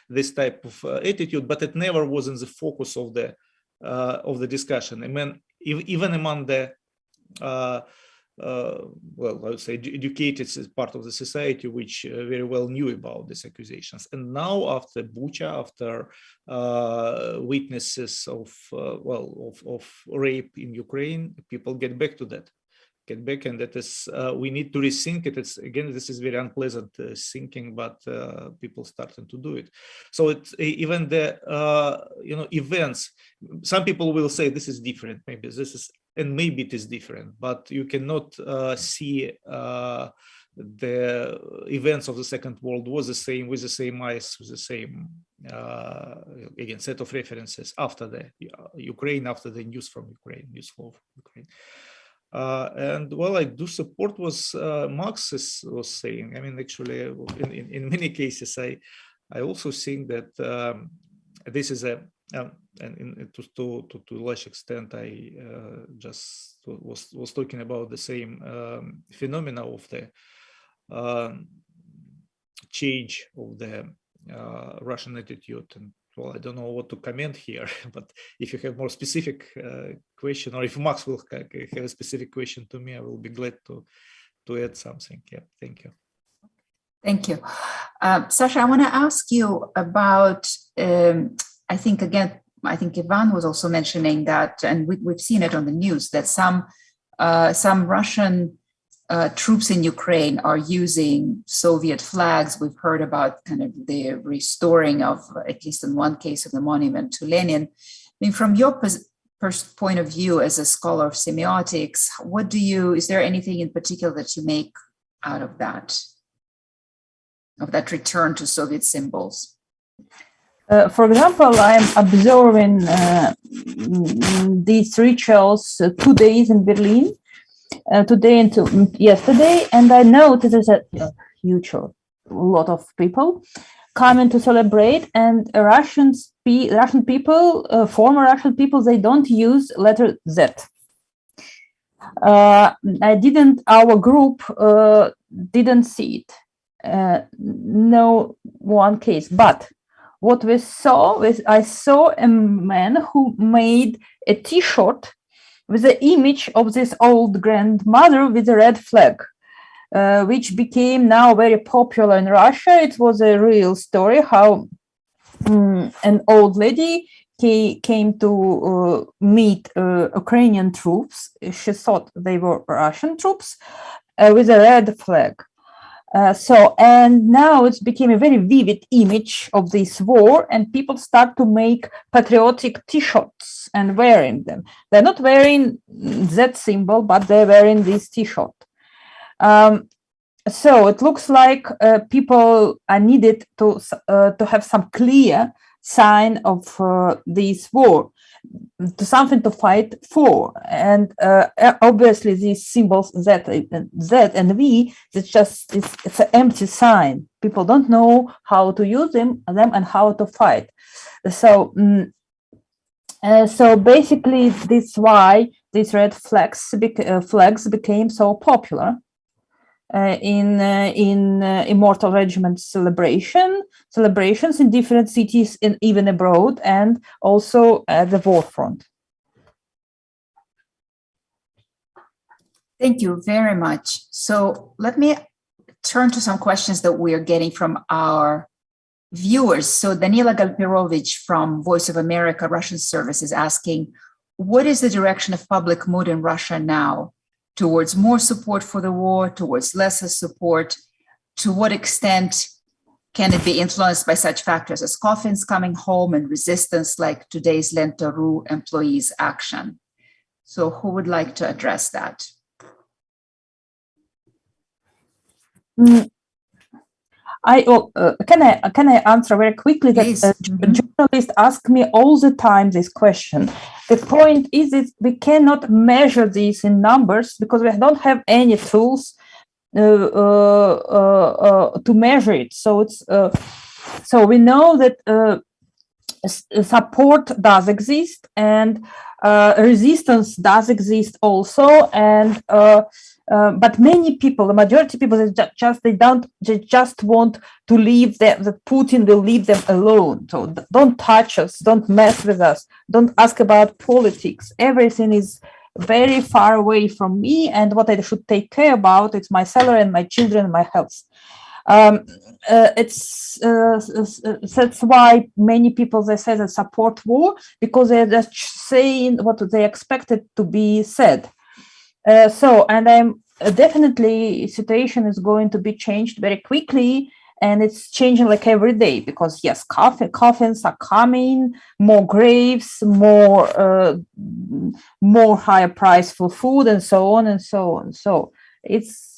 this type of attitude, but it never was in the focus of the discussion. I mean, even among the well, I would say educated part of the society, which very well knew about these accusations. And now, after Bucha, after witnesses of rape in Ukraine, people get back to that. And that is, we need to rethink it. It's, again, this is very unpleasant thinking, but people starting to do it. So it's even the events. Some people will say this is different. Maybe this is, and maybe it is different, but you cannot see the events of the Second World War the same, with the same eyes, with the same again set of references after the Ukraine, after the news from Ukraine, news flow from Ukraine. And well, I do support what Max was saying. I mean, actually, in many cases, I also think that this is a and to a large extent, I just was talking about the same phenomena of the change of the Russian attitude. And well, I don't know what to comment here, but if you have more specific question, or if Max will have a specific question to me, I will be glad to add something. Yeah, thank you. Thank you. Sasha, I want to ask you about, I think Ivan was also mentioning that, and we've seen it on the news, that some Russian troops in Ukraine are using Soviet flags. We've heard about kind of the restoring of, at least in one case, of the monument to Lenin. I mean, from your point of view as a scholar of semiotics, is there anything in particular that you make out of that return to Soviet symbols? For example, I'm observing these rituals 2 days in Berlin. today and yesterday, and I noticed there's a huge lot of people coming to celebrate, and Russian people, former Russian people, they don't use letter Z. Our group didn't see it. No one case, but what we saw is I saw a man who made a T-shirt with the image of this old grandmother with a red flag, which became now very popular in Russia. It was a real story how an old lady came to meet Ukrainian troops. She thought they were Russian troops with a red flag. And now it became a very vivid image of this war, and people start to make patriotic T-shirts and wearing them. They're not wearing that symbol, but they're wearing this T-shirt. So it looks like people are needed to have some clear sign of this war, to something to fight for, and obviously these symbols Z and V, it's an empty sign. People don't know how to use them and how to fight. So basically, this is why these red flags became so popular in Immortal Regiment celebrations in different cities and even abroad, and also at the war front. Thank you very much. So let me turn to some questions that we are getting from our viewers. So Danila Galpirovich from Voice of America Russian Service is asking, what is the direction of public mood in Russia now? Towards more support for the war, towards lesser support? To what extent can it be influenced by such factors as coffins coming home and resistance like today's Lenta.ru employees' action? So who would like to address that? Can I answer very quickly? That journalists ask me all the time this question. The point is that we cannot measure this in numbers because we don't have any tools to measure it. So it's so we know that support does exist, and resistance does exist also, and but many people, the majority of people, they just want to leave them, that Putin will leave them alone. So don't touch us, don't mess with us, don't ask about politics. Everything is very far away from me, and what I should take care about is my salary and my children and my health. That's why many people, they say they support war, because they're just saying what they expected to be said. And I'm definitely, situation is going to be changed very quickly, and it's changing like every day, because yes, coffins are coming, more graves, more higher price for food, and so on and so on. So it's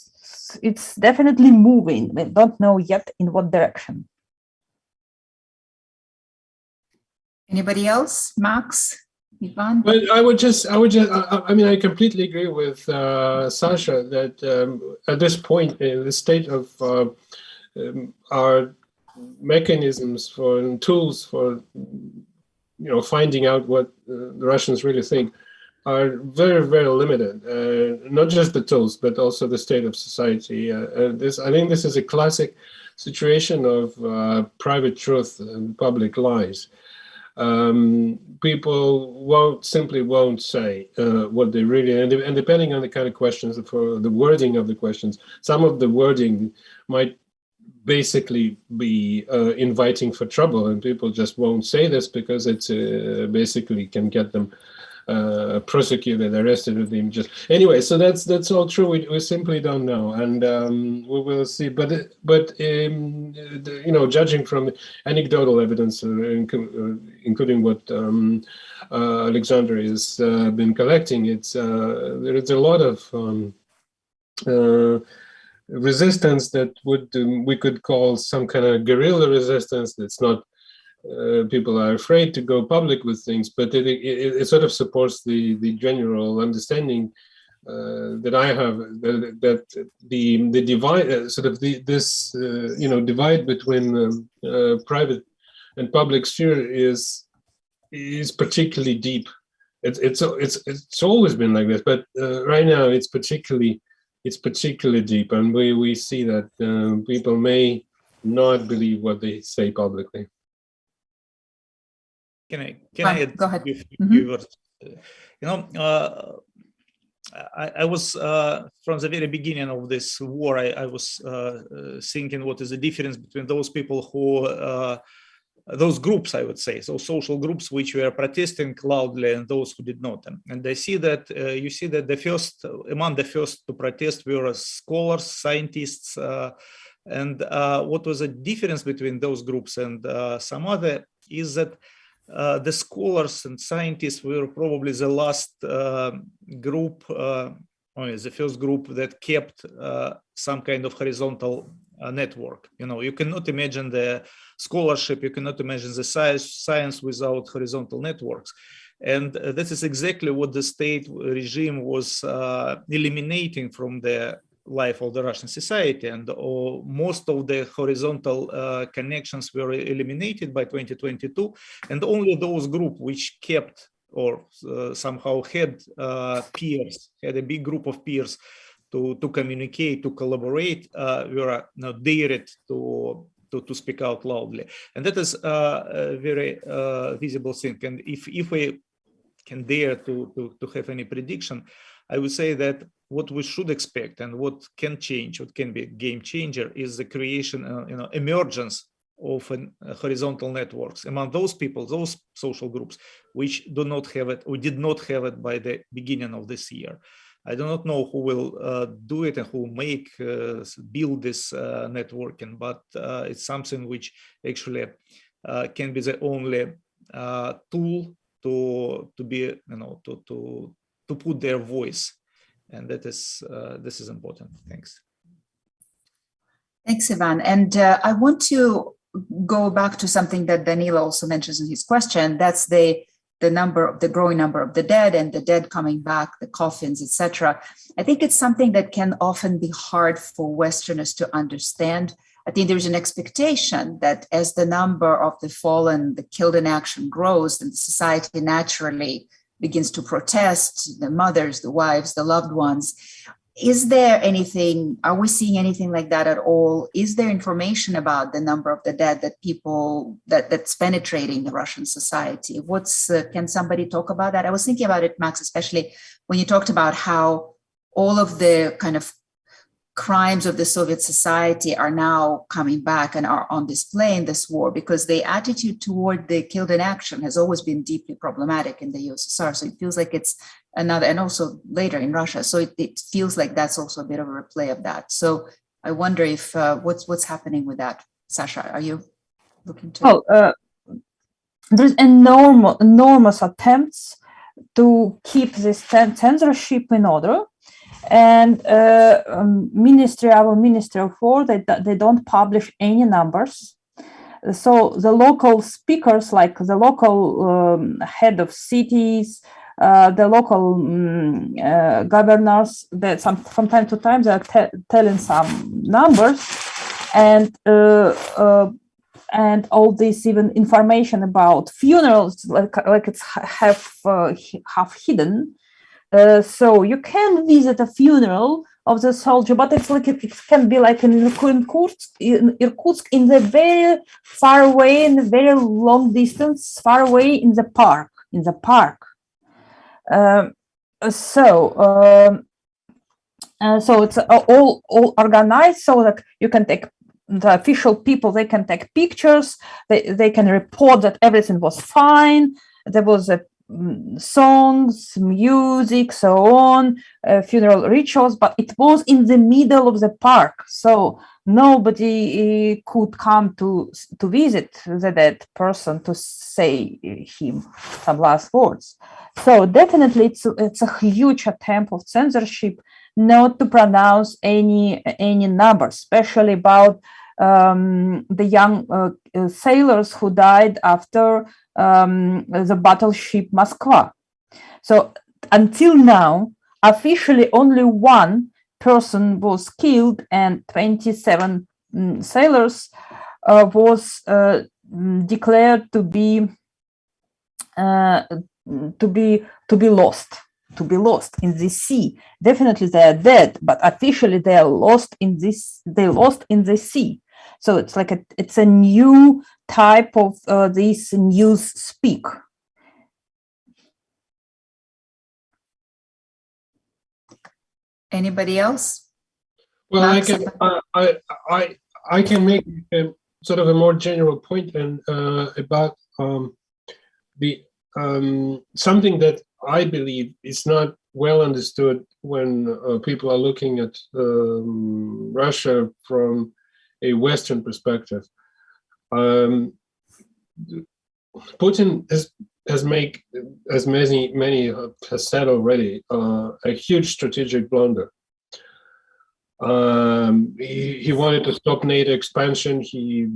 definitely moving. We don't know yet in what direction. Anybody else? Max? Ivan? Well, I mean, I completely agree with Sasha that at this point, in the state of our mechanisms for tools for finding out what the Russians really think are very, very limited. Not just the tools, but also the state of society. I think this is a classic situation of private truth and public lies. People simply won't say what they really, and depending on the kind of questions, for the wording of the questions, some of the wording might basically be inviting for trouble, and people just won't say this because it's basically can get them prosecuted, arrested with the images. Anyway, so that's all true. We simply don't know, and we will see. But judging from anecdotal evidence, including what Alexander has been collecting, there is a lot of resistance that we could call some kind of guerrilla resistance. That's not. People are afraid to go public with things, but it sort of supports the general understanding that I have, that the divide, this divide between private and public sphere is particularly deep. It's always been like this, but right now it's particularly deep, and we see that people may not believe what they say publicly. Can I add? Go ahead. I was from the very beginning of this war, I was thinking what is the difference between those people who those groups, I would say, so social groups which were protesting loudly and those who did not. And I see that you see that among the first to protest were scholars, scientists, and what was the difference between those groups and some other is that the scholars and scientists were probably the last group, the first group that kept some kind of horizontal network. You cannot imagine the scholarship, you cannot imagine the science without horizontal networks. And this is exactly what the state regime was eliminating from the life of the Russian society. And most of the horizontal connections were eliminated by 2022. And only those groups which kept or somehow had peers, had a big group of peers to communicate, to collaborate, were dared to speak out loudly. And that is a very visible thing. And if we can dare to have any prediction, I would say that what we should expect and what can change, what can be a game changer, is the creation, emergence of horizontal networks among those people, those social groups, which do not have it or did not have it by the beginning of this year. I do not know who will do it and who will build this networking, but it's something which actually can be the only tool to be, to put their voice, and that is this is important. Thanks. Thanks, Ivan. And I want to go back to something that Danilo also mentions in his question. That's the growing number of the dead and the dead coming back, the coffins, etc. I think it's something that can often be hard for Westerners to understand. I think there's an expectation that as the number of the fallen, the killed in action grows, and society naturally begins to protest, the mothers, the wives, the loved ones. Is there anything, are we seeing anything like that at all? Is there information about the number of the dead that that's penetrating the Russian society? Can somebody talk about that? I was thinking about it, Max, especially when you talked about how all of the kind of crimes of the Soviet society are now coming back and are on display in this war, because the attitude toward the killed in action has always been deeply problematic in the USSR. So it feels like it's another, and also later in Russia. So it feels like that's also a bit of a replay of that. So I wonder if what's happening with that. Sasha, are you looking to? There's enormous attempts to keep this censorship in order. And our Ministry of War, they don't publish any numbers. So the local speakers, like the local head of cities, the local governors, that from time to time they're telling some numbers, and all this even information about funerals, like it's half hidden. So you can visit a funeral of the soldier, but it's like it can be like in Irkutsk, in the very far away, in the very long distance, far away in the park. So it's all organized so that you can take the official people. They can take pictures. They can report that everything was fine. There was songs, music, so on, funeral rituals, but it was in the middle of the park, so nobody could come to visit the dead person to say him some last words. So definitely it's a huge attempt of censorship not to pronounce any numbers, especially about the young sailors who died after the battleship Moskva. So until now, officially only one person was killed and 27 sailors was declared to be lost in the sea. Definitely they are dead, but officially they are lost in this. They lost in the sea. So it's like it's a new type of this news speak. Anybody else? Well, Max, I can make a, sort of a more general point and about the something that I believe is not well understood when people are looking at Russia from a Western perspective. Putin has made, as many has said already, a huge strategic blunder. He wanted to stop NATO expansion. He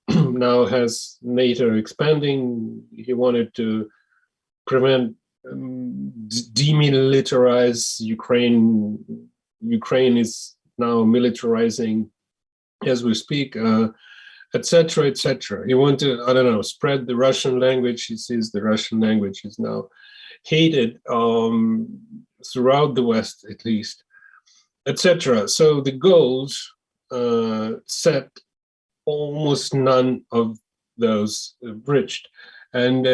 now has NATO expanding. He wanted to prevent demilitarize Ukraine. Ukraine is now militarizing as we speak, etc., etc. He wanted, I don't know, spread the Russian language. He sees the Russian language is now hated throughout the West, at least, etc. So the goals set, almost none of those reached, and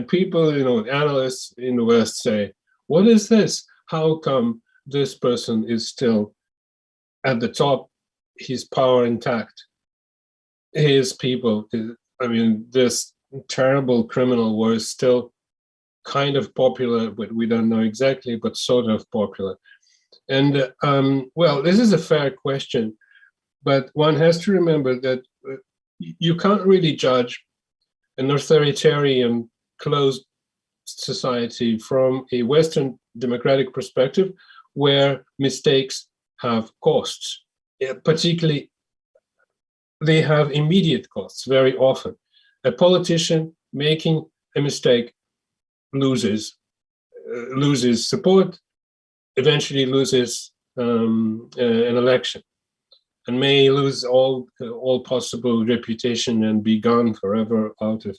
people, analysts in the West say, "What is this? How come this person is still at the top? His power intact. His people, this terrible criminal was still kind of popular, but we don't know exactly, but sort of popular." And well, this is a fair question, but one has to remember that you can't really judge an authoritarian, closed society from a Western democratic perspective where mistakes have costs. Particularly, they have immediate costs very often. A politician making a mistake loses support, eventually loses an election, and may lose all possible reputation and be gone forever out of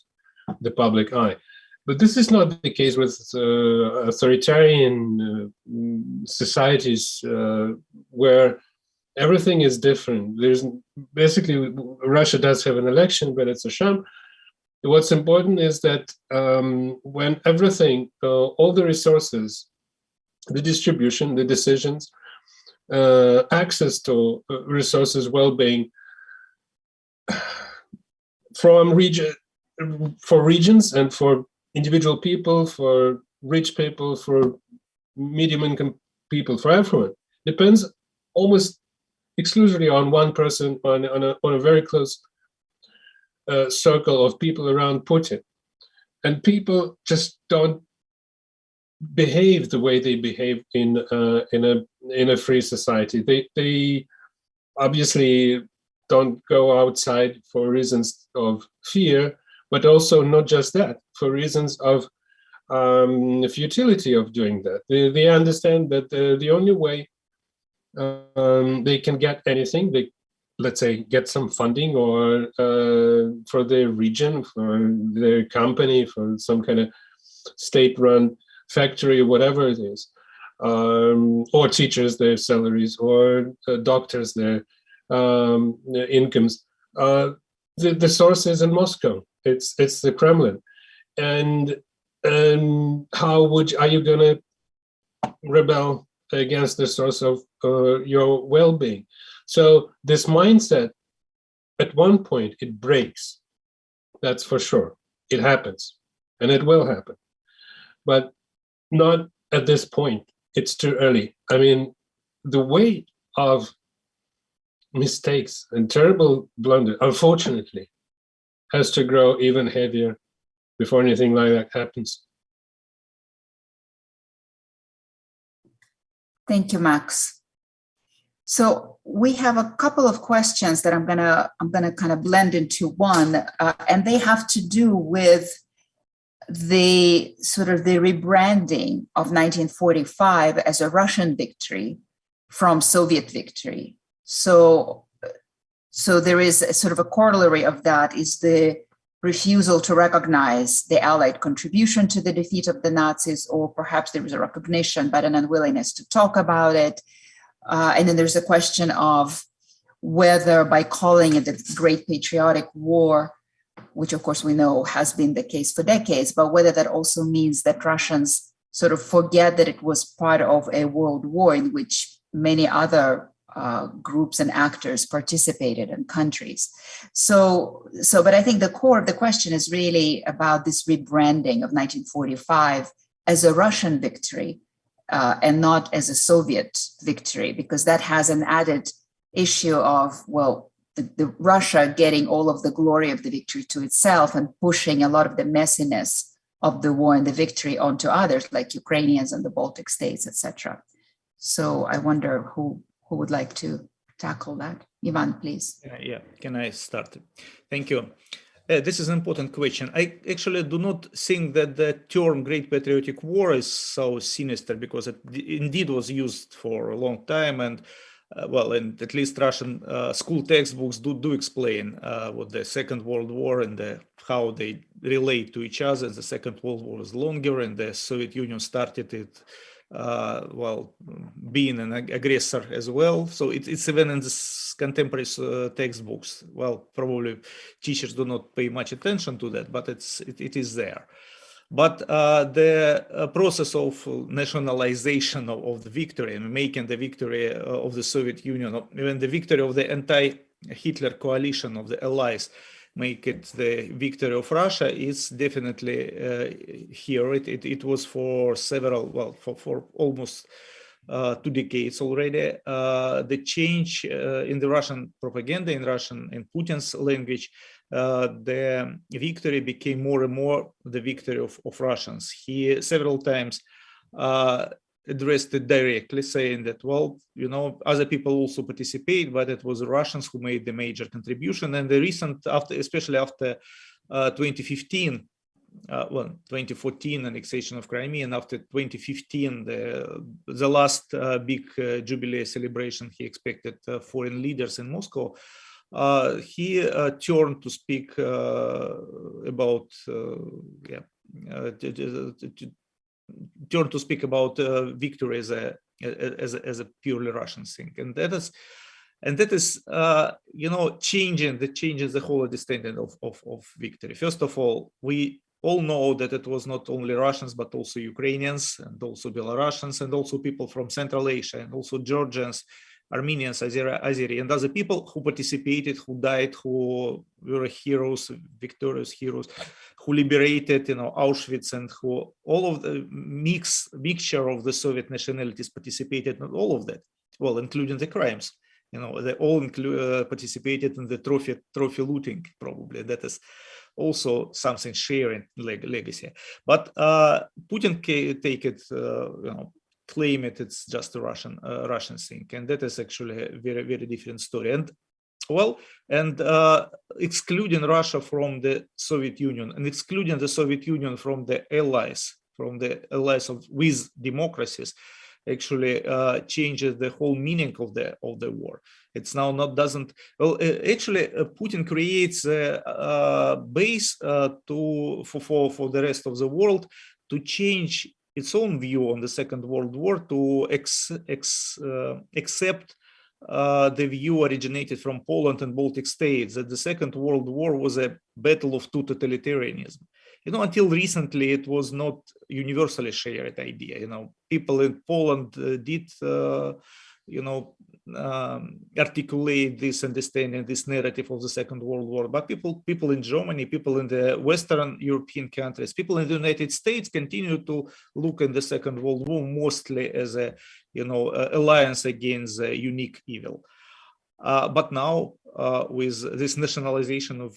the public eye. But this is not the case with authoritarian societies where everything is different. There's basically, Russia does have an election, but it's a sham. What's important is that when everything, all the resources, the distribution, the decisions, access to resources, well-being from for regions and for individual people, for rich people, for medium income people, for everyone, depends almost exclusively on one person, on a very close circle of people around Putin. And people just don't behave the way they behave in a free society. They obviously don't go outside for reasons of fear, but also not just that, for reasons of futility of doing that. They understand that the only way they can get anything, let's say, get some funding or for their region, for their company, for some kind of state-run factory, whatever it is, or teachers, their salaries, or doctors, their incomes. The source is in Moscow. It's the Kremlin, and how are you going to rebel against the source of your well-being? So this mindset, at one point, it breaks. That's for sure. It happens, and it will happen, but not at this point. It's too early. I mean, the weight of mistakes and terrible blunder, unfortunately, has to grow even heavier before anything like that happens. Thank you, Max. So we have a couple of questions that I'm gonna kind of blend into one, and they have to do with the sort of the rebranding of 1945 as a Russian victory from Soviet victory. So there is a sort of a corollary of that is the refusal to recognize the Allied contribution to the defeat of the Nazis, or perhaps there was a recognition but an unwillingness to talk about it. And then there's a question of whether by calling it the Great Patriotic War, which of course we know has been the case for decades, but whether that also means that Russians sort of forget that it was part of a world war in which many other groups and actors participated in countries. But I think the core of the question is really about this rebranding of 1945 as a Russian victory and not as a Soviet victory, because that has an added issue of, well, the Russia getting all of the glory of the victory to itself and pushing a lot of the messiness of the war and the victory onto others like Ukrainians and the Baltic states, etc. So I wonder who would like to tackle that. Ivan, please. Yeah, can I start? Thank you. This is an important question. I actually do not think that the term Great Patriotic War is so sinister, because it indeed was used for a long time, and and at least Russian school textbooks do explain what the Second World War and how they relate to each other. The Second World War is longer, and the Soviet Union started it being an aggressor as well. So it's even in the contemporary textbooks. Well, probably teachers do not pay much attention to that, but it is there. But the process of nationalization of the victory and making the victory of the Soviet Union, or even the victory of the anti-Hitler coalition of the Allies, make it the victory of Russia is definitely here. It was for several, for almost 2 decades already. The change in the Russian propaganda, in Putin's language, the victory became more and more the victory of Russians. He several times addressed it directly, saying that, well, other people also participate, but it was the Russians who made the major contribution. And the recent, especially after 2015, 2014 annexation of Crimea, and after 2015, the last big jubilee celebration, he expected foreign leaders in Moscow. He turned to speak about victory as a purely Russian thing, and that is changes the whole understanding of victory. First of all, we all know that it was not only Russians but also Ukrainians and also Belarusians and also people from Central Asia and also Georgians, Armenians, Azeri, and other people who participated, who died, who were heroes, victorious heroes, who liberated, Auschwitz, and who all of the mixture of the Soviet nationalities participated in all of that. Well, including the crimes. They all participated in the trophy looting. Probably that is also something sharing legacy. But Putin take it, claim it's just a Russian thing, and that is actually a very, very different story. And excluding Russia from the Soviet Union and excluding the Soviet Union from the allies, with democracies, actually changes the whole meaning of the war. It's now actually Putin creates a base for the rest of the world to change its own view on the Second World War, to accept the view originated from Poland and Baltic states, that the Second World War was a battle of two totalitarianism. Until recently, it was not universally shared idea. People in Poland did, articulate this understanding, this narrative of the Second World War. But people in Germany, people in the Western European countries, people in the United States continue to look at the Second World War mostly as a, alliance against a unique evil. But now, with this nationalization of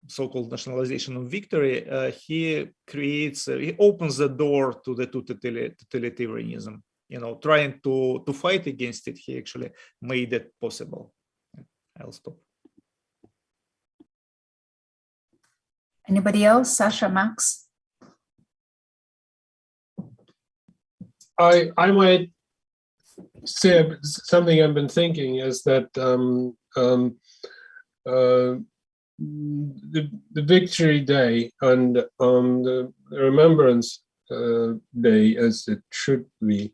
so-called nationalization of victory, he opens the door to the totalitarianism. Trying to fight against it, he actually made it possible. I'll stop. Anybody else? Sasha, Max? I might say something I've been thinking is that the Victory Day and the Remembrance Day, as it should be,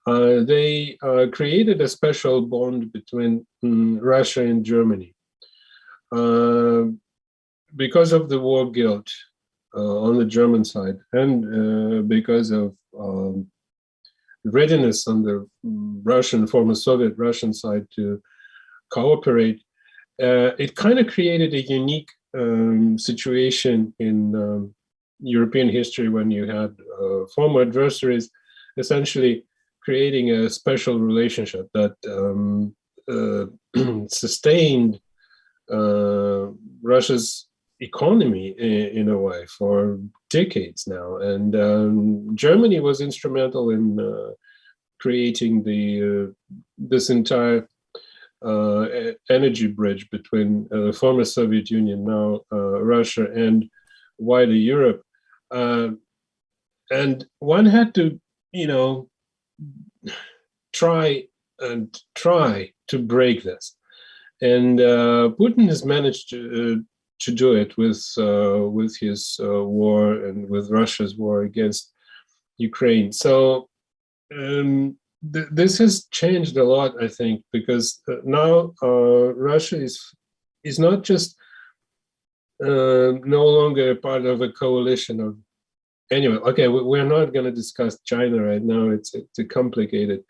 they created a special bond between Russia and Germany because of the war guilt on the German side, and because of readiness on the Russian, former Soviet Russian side to cooperate. It kind of created a unique situation in European history when you had former adversaries essentially creating a special relationship that sustained Russia's economy in a way for decades now. And Germany was instrumental in creating this entire energy bridge between the former Soviet Union, now Russia, and wider Europe. And one had to, try to break this. And Putin has managed to do it with his war and with Russia's war against Ukraine. So this has changed a lot, I think, because now Russia is not just no longer a part of a coalition of anyway. Okay, we're not going to discuss China right now. It's a complicated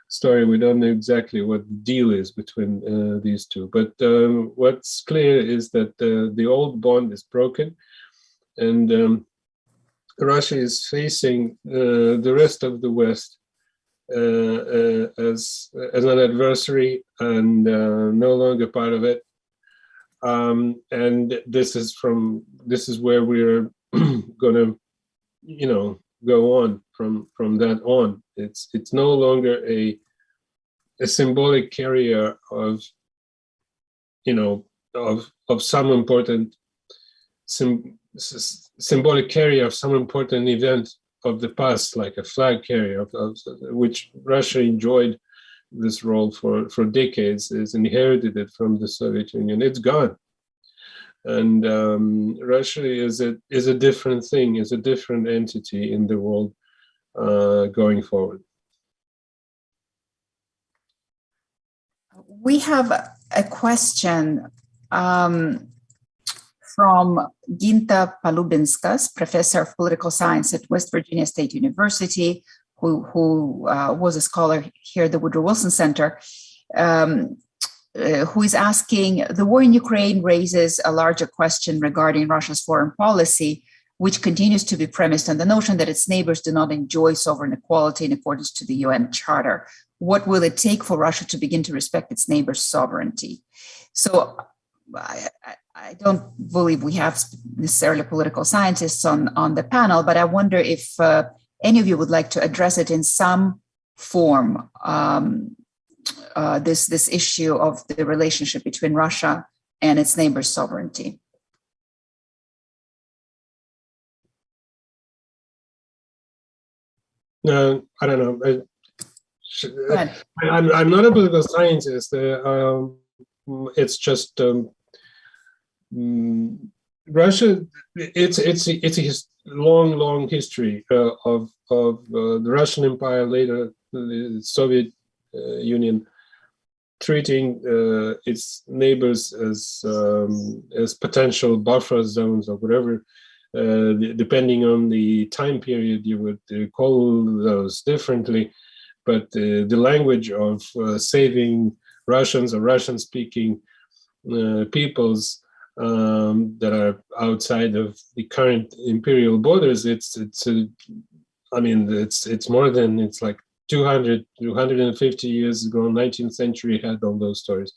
story. We don't know exactly what the deal is between these two. But what's clear is that the old bond is broken, and Russia is facing the rest of the West as an adversary and no longer part of it. And this is where we're gonna, go on from that on. It's no longer a symbolic carrier of some important symbolic carrier of some important event of the past, like a flag carrier of which Russia enjoyed this role for decades, is inherited it from the Soviet Union. It's gone. And Russia is a different thing, is a different entity in the world going forward. We have a question from Ginta Palubinskas, professor of political science at West Virginia State University, who was a scholar here at the Woodrow Wilson Center, who is asking, the war in Ukraine raises a larger question regarding Russia's foreign policy, which continues to be premised on the notion that its neighbors do not enjoy sovereign equality in accordance to the UN Charter. What will it take for Russia to begin to respect its neighbors' sovereignty? So I don't believe we have necessarily political scientists on the panel, but I wonder if any of you would like to address it in some form, this issue of the relationship between Russia and its neighbors' sovereignty. No, I don't know. I'm not a political scientist. It's just Russia. It's a long history of the Russian Empire, later the Soviet Union, treating its neighbors as potential buffer zones or whatever. Depending on the time period, you would call those differently. But the language of saving Russians or Russian-speaking peoples that are outside of the current imperial borders, it's more than, it's like 250 years ago, 19th century had all those stories.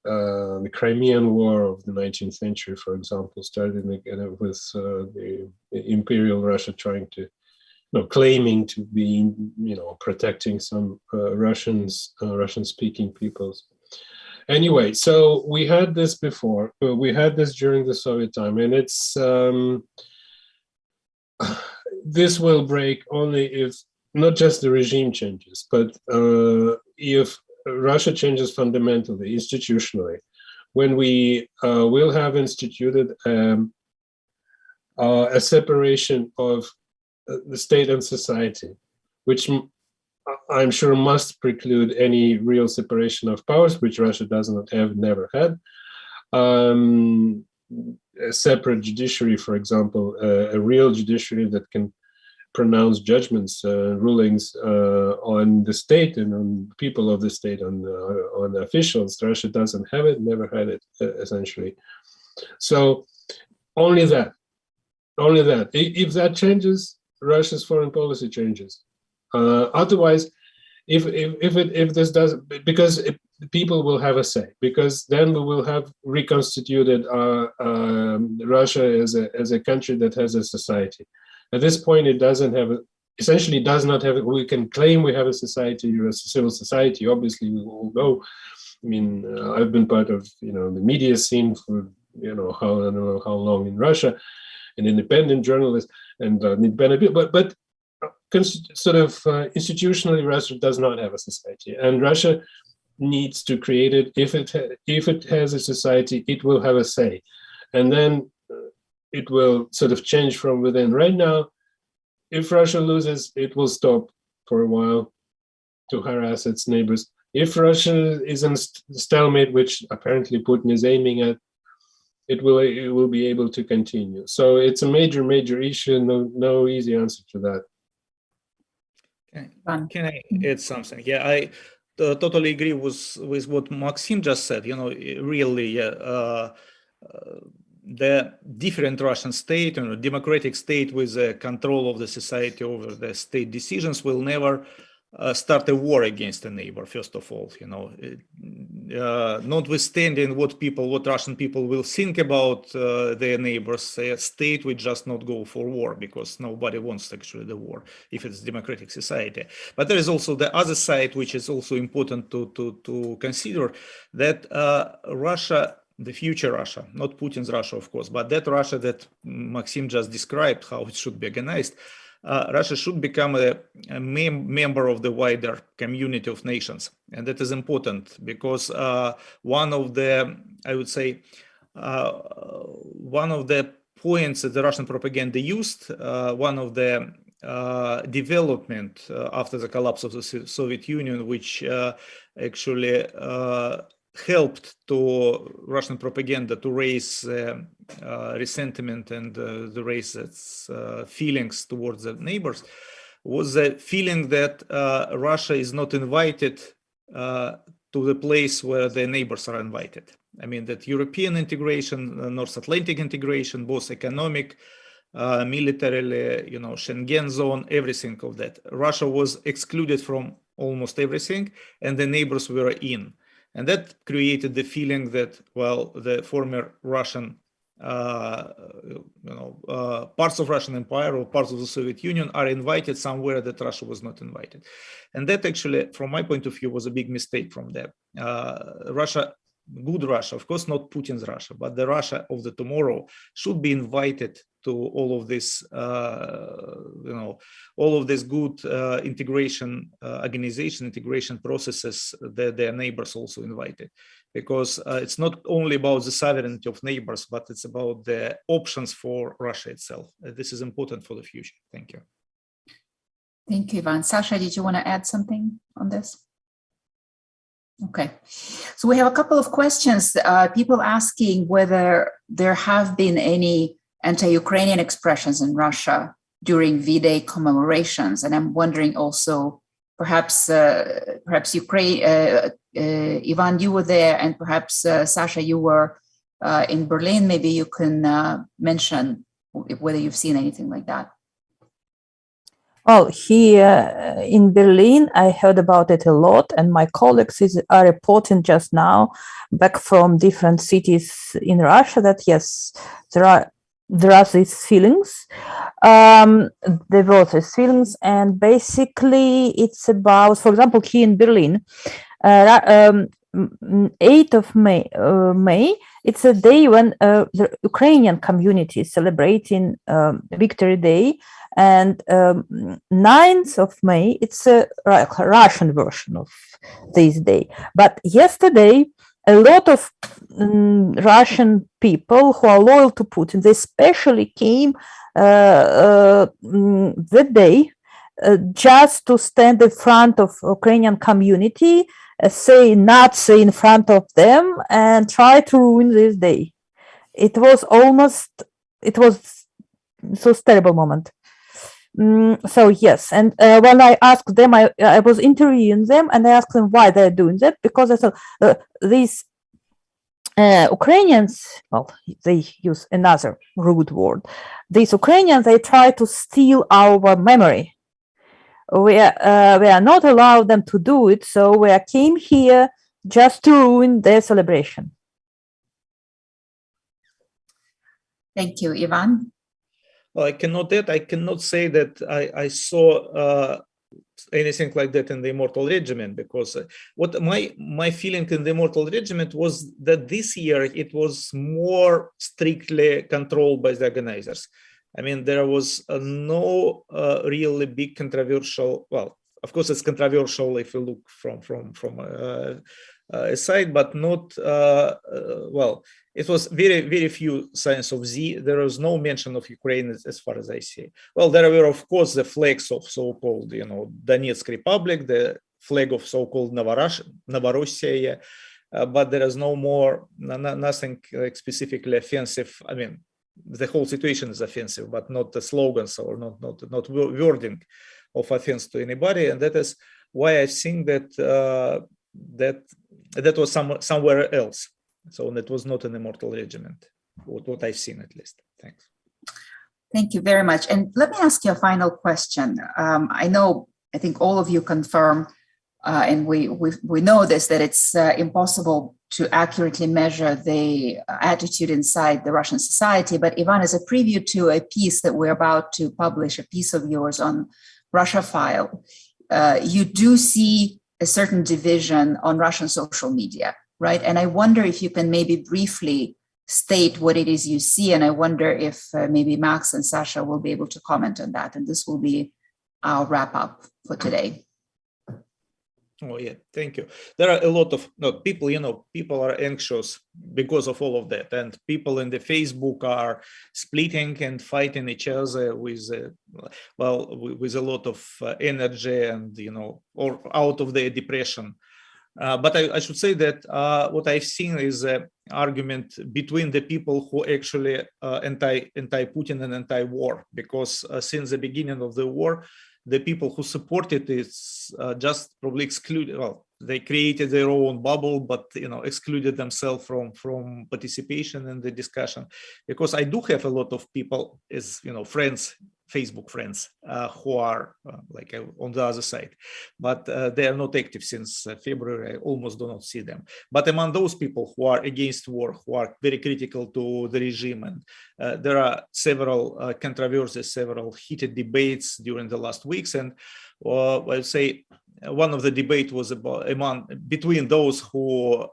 The Crimean War of the 19th century, for example, started with the imperial Russia trying to, claiming to be, protecting some Russian-speaking peoples. Anyway, so we had this before. We had this during the Soviet time, and it's this will break only if not just the regime changes, but if Russia changes fundamentally, institutionally, when we will have instituted a separation of the state and society, which I'm sure must preclude any real separation of powers, which Russia does not have, never had. A separate judiciary, for example, a real judiciary that can pronounce judgments, rulings on the state and on people of the state, on officials. Russia doesn't have it, never had it, essentially. So only that. If that changes, Russia's foreign policy changes. Otherwise, if this does, because people will have a say, because then we will have reconstituted Russia as a country that has a society. At this point, it doesn't have, essentially does not have, we can claim we have a society, a civil society. Obviously, we will go. I mean, I've been part of, the media scene for, I don't know how long in Russia, an independent journalist and independent, but sort of institutionally, Russia does not have a society, and Russia needs to create it. If it has a society, it will have a say, and then it will sort of change from within. Right now, if Russia loses, it will stop for a while to harass its neighbors. If Russia is in stalemate, which apparently Putin is aiming at, it will be able to continue. So it's a major issue. No easy answer to that. Can I add something? Yeah, I totally agree with what Maxim just said. Really, the different Russian state, democratic state with control of the society over the state decisions will never start a war against a neighbor. First of all, notwithstanding what Russian people will think about their neighbors, a state would just not go for war because nobody wants actually the war if it's a democratic society. But there is also the other side, which is also important to consider, that Russia, the future Russia, not Putin's Russia, of course, but that Russia that Maxim just described, how it should be organized, Russia should become a member of the wider community of nations. And that is important because one of the points that the Russian propaganda used, one of the development after the collapse of the Soviet Union, which actually helped to Russian propaganda to raise resentment and raise its feelings towards the neighbors, was the feeling that Russia is not invited to the place where the neighbors are invited. I mean, that European integration, North Atlantic integration, both economic, militarily, Schengen zone, everything of that. Russia was excluded from almost everything, and the neighbors were in. And that created the feeling that, well, the former Russian, parts of Russian Empire or parts of the Soviet Union are invited somewhere that Russia was not invited. And that actually, from my point of view, was a big mistake from them. Russia, good Russia, of course, not Putin's Russia, but the Russia of the tomorrow should be invited to all of this, all of this good integration, integration processes that their neighbors also invited. Because it's not only about the sovereignty of neighbors, but it's about the options for Russia itself. This is important for the future. Thank you. Thank you, Ivan. Sasha, did you want to add something on this? Okay, so we have a couple of questions. People asking whether there have been any anti-Ukrainian expressions in Russia during V-Day commemorations, and I'm wondering also, perhaps Ukraine. Ivan, you were there, and perhaps Sasha, you were in Berlin. Maybe you can mention whether you've seen anything like that. Well, here in Berlin, I heard about it a lot, and my colleagues are reporting just now back from different cities in Russia that yes, there are these feelings. There were these feelings, and basically it's about, for example, here in Berlin, 8th of May, it's a day when the Ukrainian community is celebrating Victory Day, and 9th of May, it's a Russian version of this day. But yesterday, a lot of Russian people who are loyal to Putin, they especially came that day just to stand in front of Ukrainian community, say Nazi in front of them, and try to ruin this day. It was so terrible moment. So yes, and when I asked them, I was interviewing them, and I asked them why they're doing that, because I thought these Ukrainians, well, they use another rude word. These Ukrainians, they try to steal our memory. We are not allowed them to do it, so we came here just to ruin their celebration. Thank you, Ivan. Well, I cannot say that I saw anything like that in the Immortal Regiment, because what my feeling in the Immortal Regiment was that this year it was more strictly controlled by the organizers. I mean, there was no really big controversial. Well, of course, it's controversial if you look from a side, but not well. It was very few signs of Z. There was no mention of Ukraine as far as I see. Well, there were of course the flags of so-called, Donetsk Republic, the flag of so-called Novorossiya, but there is no more, nothing like specifically offensive. I mean, the whole situation is offensive, but not the slogans or not wording of offense to anybody, and that is why I think that that was somewhere else. So that was not an Immortal Regiment, what I've seen at least. Thanks. Thank you very much. And let me ask you a final question. I think all of you confirm, and we know this, that it's impossible to accurately measure the attitude inside the Russian society. But Ivan, as a preview to a piece that we're about to publish, a piece of yours on Russia File, you do see a certain division on Russian social media, right? And I wonder if you can maybe briefly state what it is you see. And I wonder if maybe Max and Sasha will be able to comment on that. And this will be our wrap up for today. Oh yeah, thank you. There are a lot of people, people are anxious because of all of that. And people in the Facebook are splitting and fighting each other with a lot of energy and, or out of their depression. But I should say that what I've seen is an argument between the people who actually anti-Putin and anti-war, because since the beginning of the war, the people who supported it just probably excluded. Well, they created their own bubble, but excluded themselves from participation in the discussion. Because I do have a lot of people as friends, Facebook friends, who are on the other side, but they are not active since February. I almost do not see them. But among those people who are against war, who are very critical to the regime, and there are several controversies, several heated debates during the last weeks. And I would say one of the debate was between those who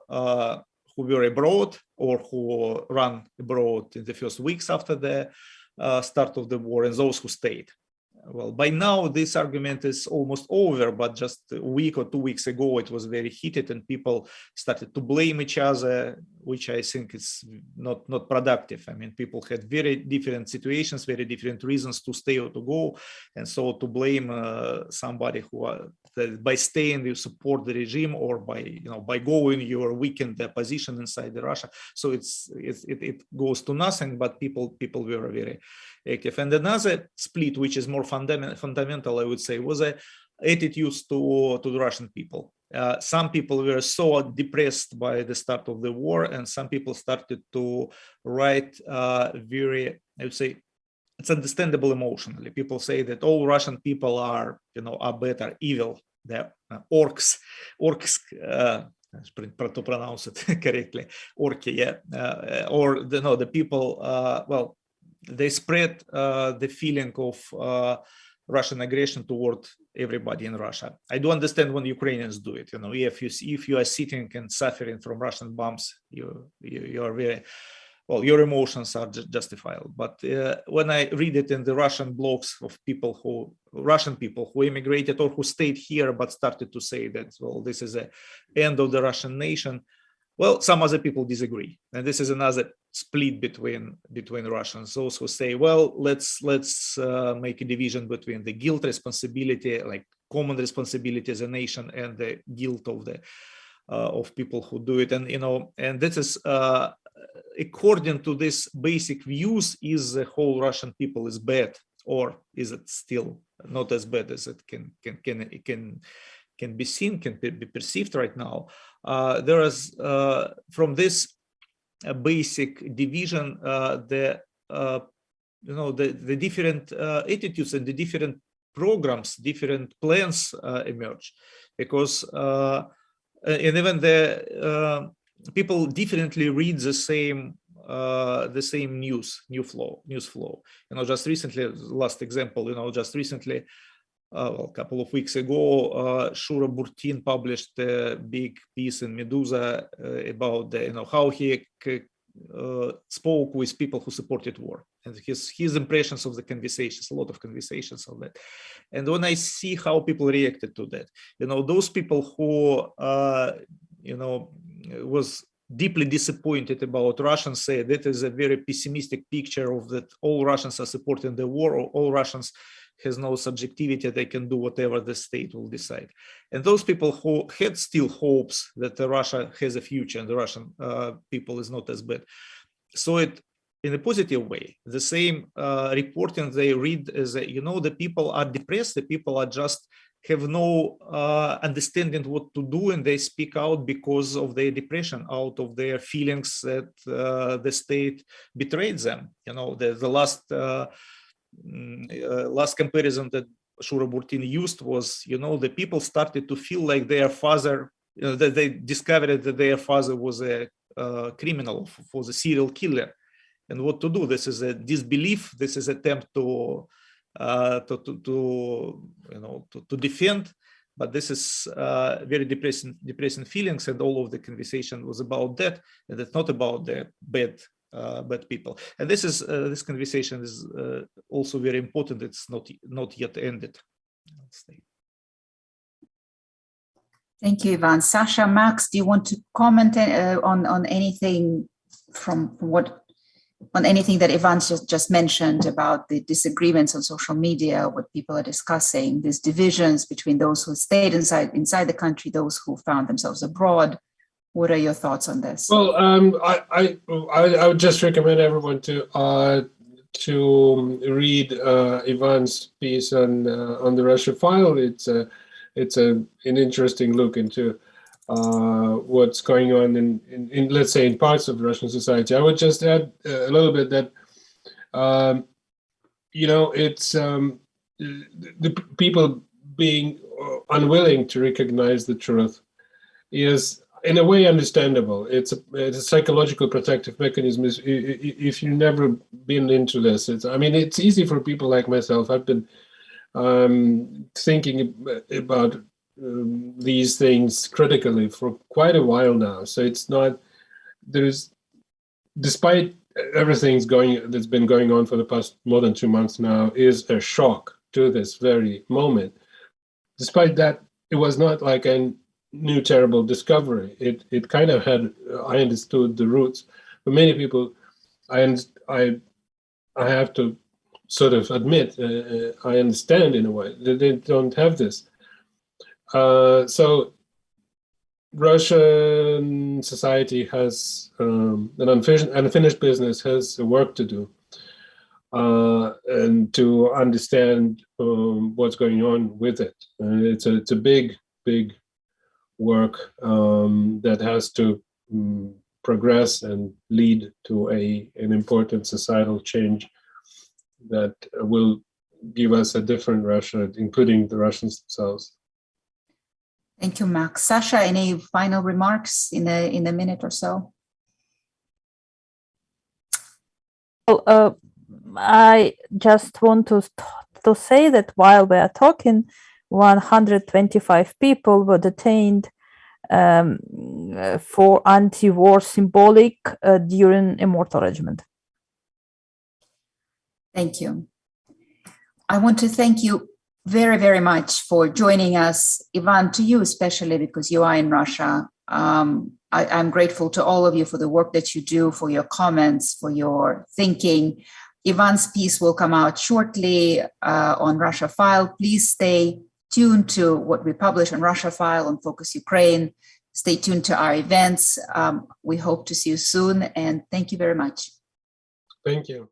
were abroad or who ran abroad in the first weeks after the start of the war, and those who stayed. Well, by now this argument is almost over, but just a week or 2 weeks ago it was very heated, and people started to blame each other, which I think is not productive. I mean, people had very different situations, very different reasons to stay or to go, and so to blame somebody by staying you support the regime, or by going you weaken the position inside the Russia. So it goes to nothing, but people were very active. And another split, which is more fundamental, I would say, was attitudes to the Russian people. Some people were so depressed by the start of the war, and some people started to write very, I would say, it's understandable emotionally. People say that all Russian people are better, evil, they're orcs, to pronounce it correctly, orki, yeah, or the people, well, they spread the feeling of Russian aggression toward everybody in Russia. I do understand when Ukrainians do it. If you are sitting and suffering from Russian bombs, you are very well. Your emotions are justifiable. But when I read it in the Russian blogs of Russian people who immigrated or who stayed here but started to say that, well, this is the end of the Russian nation. Well, some other people disagree, and this is another split between Russians. Those who say, well, let's make a division between the guilt, responsibility, like common responsibility as a nation, and the guilt of people who do it. And this is according to this basic views: is the whole Russian people is bad, or is it still not as bad as it can be seen, can be perceived right now? There is from this basic division the different attitudes and the different programs, different plans emerge, because and even the people differently read the same news flow. Just recently, last example, just recently. A couple of weeks ago, Shura Burtin published a big piece in Medusa about how he spoke with people who supported war, and his impressions of the conversations, a lot of conversations of that. And when I see how people reacted to that, those people who was deeply disappointed about Russians say that is a very pessimistic picture of that all Russians are supporting the war, or all Russians has no subjectivity, they can do whatever the state will decide. And those people who had still hopes that Russia has a future and the Russian people is not as bad, so it in a positive way. The same reporting they read is the people are depressed, the people are just have no understanding what to do, and they speak out because of their depression, out of their feelings that the state betrayed them. The last comparison that Shura Burtin used was, the people started to feel like their father, that they discovered that their father was a criminal, was a serial killer, and what to do. This is a disbelief. This is attempt to defend, but this is very depressing feelings, and all of the conversation was about that, and it's not about the bad people. And this conversation is also very important. It's not yet ended. Thank you, Ivan. Sasha, Max, do you want to comment on anything on anything that Ivan just mentioned about the disagreements on social media, what people are discussing, these divisions between those who stayed inside the country, those who found themselves abroad? What are your thoughts on this? Well, I would just recommend everyone to read Ivan's piece on the Russia file. It's an interesting look into what's going on in let's say in parts of Russian society. I would just add a little bit that it's the people being unwilling to recognize the truth is in a way understandable. It's a psychological protective mechanism. If you've never been into this, it's easy for people like myself. I've been thinking about these things critically for quite a while now. So it's not, despite everything that's been going on for the past more than 2 months now, is a shock to this very moment. Despite that, it was not like a new terrible discovery. It kind of had, I understood the roots. For many people, I have to sort of admit, I understand in a way that they don't have this. So Russian society has an unfinished business, has work to do, and to understand what's going on with it. It's a big work that has to progress and lead to an important societal change that will give us a different Russia, including the Russians themselves. Thank you, Max. Sasha, any final remarks in a minute or so? I just want to have to say that while we are talking, 125 people were detained for anti-war symbolic during Immortal Regiment. Thank you. I want to thank you very, very much for joining us. Ivan, to you especially, because you are in Russia. I'm grateful to all of you for the work that you do, for your comments, for your thinking. Ivan's piece will come out shortly on Russia File. Please stay tuned to what we publish on Russia File, on Focus Ukraine. Stay tuned to our events. We hope to see you soon, and thank you very much. Thank you.